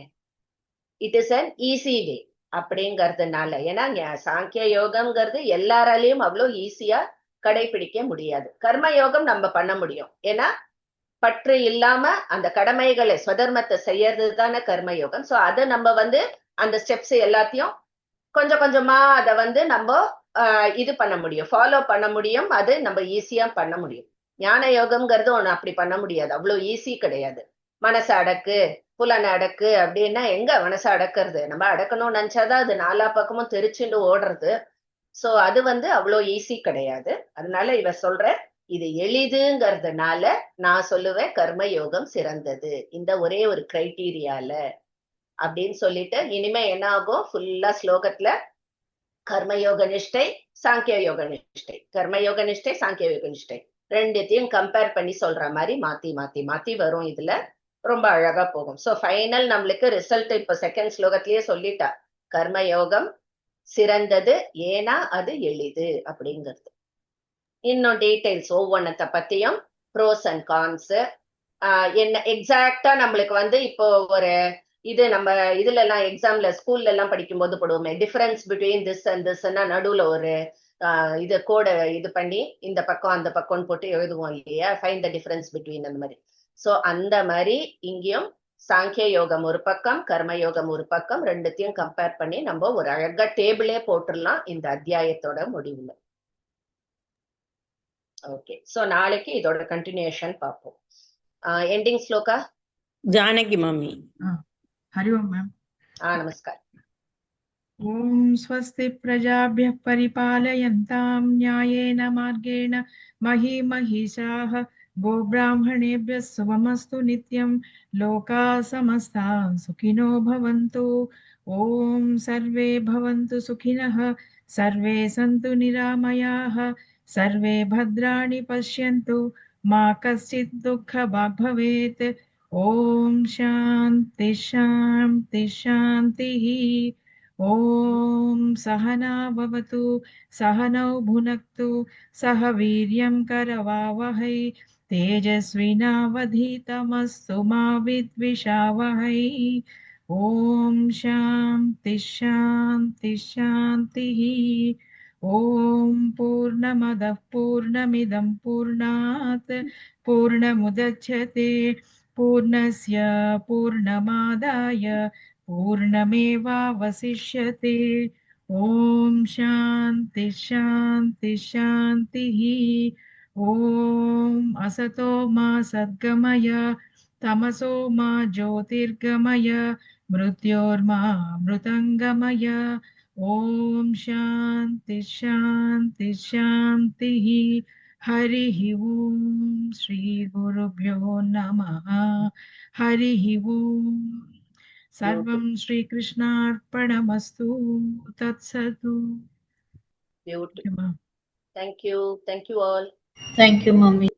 It is an easy way அப்படிங்கறதுனால. ஏன்னா சாங்கிய யோகம்ங்கிறது எல்லாராலையும் அவ்வளவு ஈஸியா கடைபிடிக்க முடியாது. கர்மயோகம் நம்ம பண்ண முடியும். ஏன்னா பற்று இல்லாம அந்த கடமைகளை ஸ்வதர்மத்தை செய்யறது தானே கர்மயோகம். சோ அதை நம்ம அந்த ஸ்டெப்ஸ் எல்லாத்தையும் கொஞ்சம் கொஞ்சமா அதை நம்ம இது பண்ண முடியும், ஃபாலோ பண்ண முடியும். அது நம்ம ஈஸியா பண்ண முடியும். ஞான யோகம்ங்கிறது ஒண்ணு அப்படி பண்ண முடியாது, அவ்வளவு ஈஸி கிடையாது. மனசை அடக்கு, புலனை அடக்கு அப்படின்னா எங்க மனசை அடக்கிறது? நம்ம அடக்கணும்னு நினைச்சாதான் அது நாலா பக்கமும் தெரிச்சுண்டு ஓடுறது. சோ அது அவ்வளோ ஈஸி கிடையாது. அதனால இவ சொல்ற இது எளிதுங்கிறதுனால நான் சொல்லுவேன் கர்மயோகம் சிறந்தது இந்த ஒரே ஒரு கிரைட்டீரியால அப்படின்னு சொல்லிட்டு, இனிமே என்ன ஆகும், ஃபுல்லா ஸ்லோகத்துல கர்மயோக நிஷ்டை, சாங்கிய யோக நிஷ்டை, கர்மயோக நிஷ்டை, சாங்கிய யோக நிஷ்டை ரெண்டுத்தையும் கம்பேர் பண்ணி சொல்ற மாதிரி மாத்தி மாத்தி மாத்தி வரும். இதுல ரொம்ப அழகா போகும். சோ ஃபைனல் நம்மளுக்கு ரிசல்ட் இப்ப செகண்ட் ஸ்லோகத்திலேயே சொல்லிட்டா, கர்மயோகம் சிறந்தது ஏன்னா அது எளிது அப்படிங்கிறது. இன்னும் டீடைல்ஸ் ஒவ்வொன்னத்தை பத்தியும் ப்ரோஸ் அண்ட் கான்ஸ் என்ன எக்ஸாக்டா நம்மளுக்கு இப்போ ஒரு இது நம்ம இதுல எல்லாம் எக்ஸாம்ல ஸ்கூல்ல எல்லாம் படிக்கும் போது போடுவோமே, டிஃபரன்ஸ் பிட்வீன் திஸ் அண்ட் திஸ்ன்னா நடுவுல ஒரு இது கோடை இது பண்ணி இந்த பக்கம் அந்த பக்கம்னு போட்டு எழுதுவோம் இல்லையா, ஃபைண்ட் த டிஃபரன்ஸ் பிட்வீன் அந்த மாதிரி. சோ அந்த மாதிரி இங்கேயும் சாங்கிய யோகம் ஒரு பக்கம், கர்மயோகம் ஒரு பக்கம், ரெண்டுத்தையும் கம்பேர் பண்ணி நம்ம ஒரு அழகா டேபிளே போட்டுடலாம் இந்த அத்தியாயத்தோட முடிவுல. ஓகே, சோ நாளைக்கு இதோட கண்டினியூஷன் பார்ப்போம். எண்டிங் ஸ்லோகா ஜானகி மாமி. हरि ओम मैम। नमस्कार। ओम स्वस्ति प्रजाभ्यः परिपालयन्तां न्यायेन मार्गेण मही महिषाः गोब्राह्मणेभ्यः शुभमस्तु नित्यं लोकाः समस्ताः सुखिनो भवन्तु। ओम सर्वे भवन्तु सुखिनः सर्वे सन्तु निरामयाः सर्वे भद्राणि पश्यन्तु मा कश्चित् दुःखभाग् भवेत्। ओम शांति शांति शांतिः। ओम सहना भवतु सहनौ भुनक्तु सह वीर्यं करवावहै तेजस्विनावधीतमस्तु मा विद्विषावहै। ओम शांति शांति शांतिः। ओम पूर्णमदः पूर्णमिदं पूर्णात् पूर्णमुदच्यते पूर्णस्य पूर्णमादाय पूर्णमेवावशिष्यते। ओम शांति शांति शांतिः। ओम असतो मा सद्गमय तमसो मा ज्योतिर्गमय मृत्योर्मा मृतंगमय। ओम शांति शांति शांतिः। हरिः ओम श्री गुरुभ्यो नमः। हरिः ओम सर्वं Shri कृष्णार्पणमस्तु तत्सतु। Beautiful. Thank you all. Thank you, Mommy.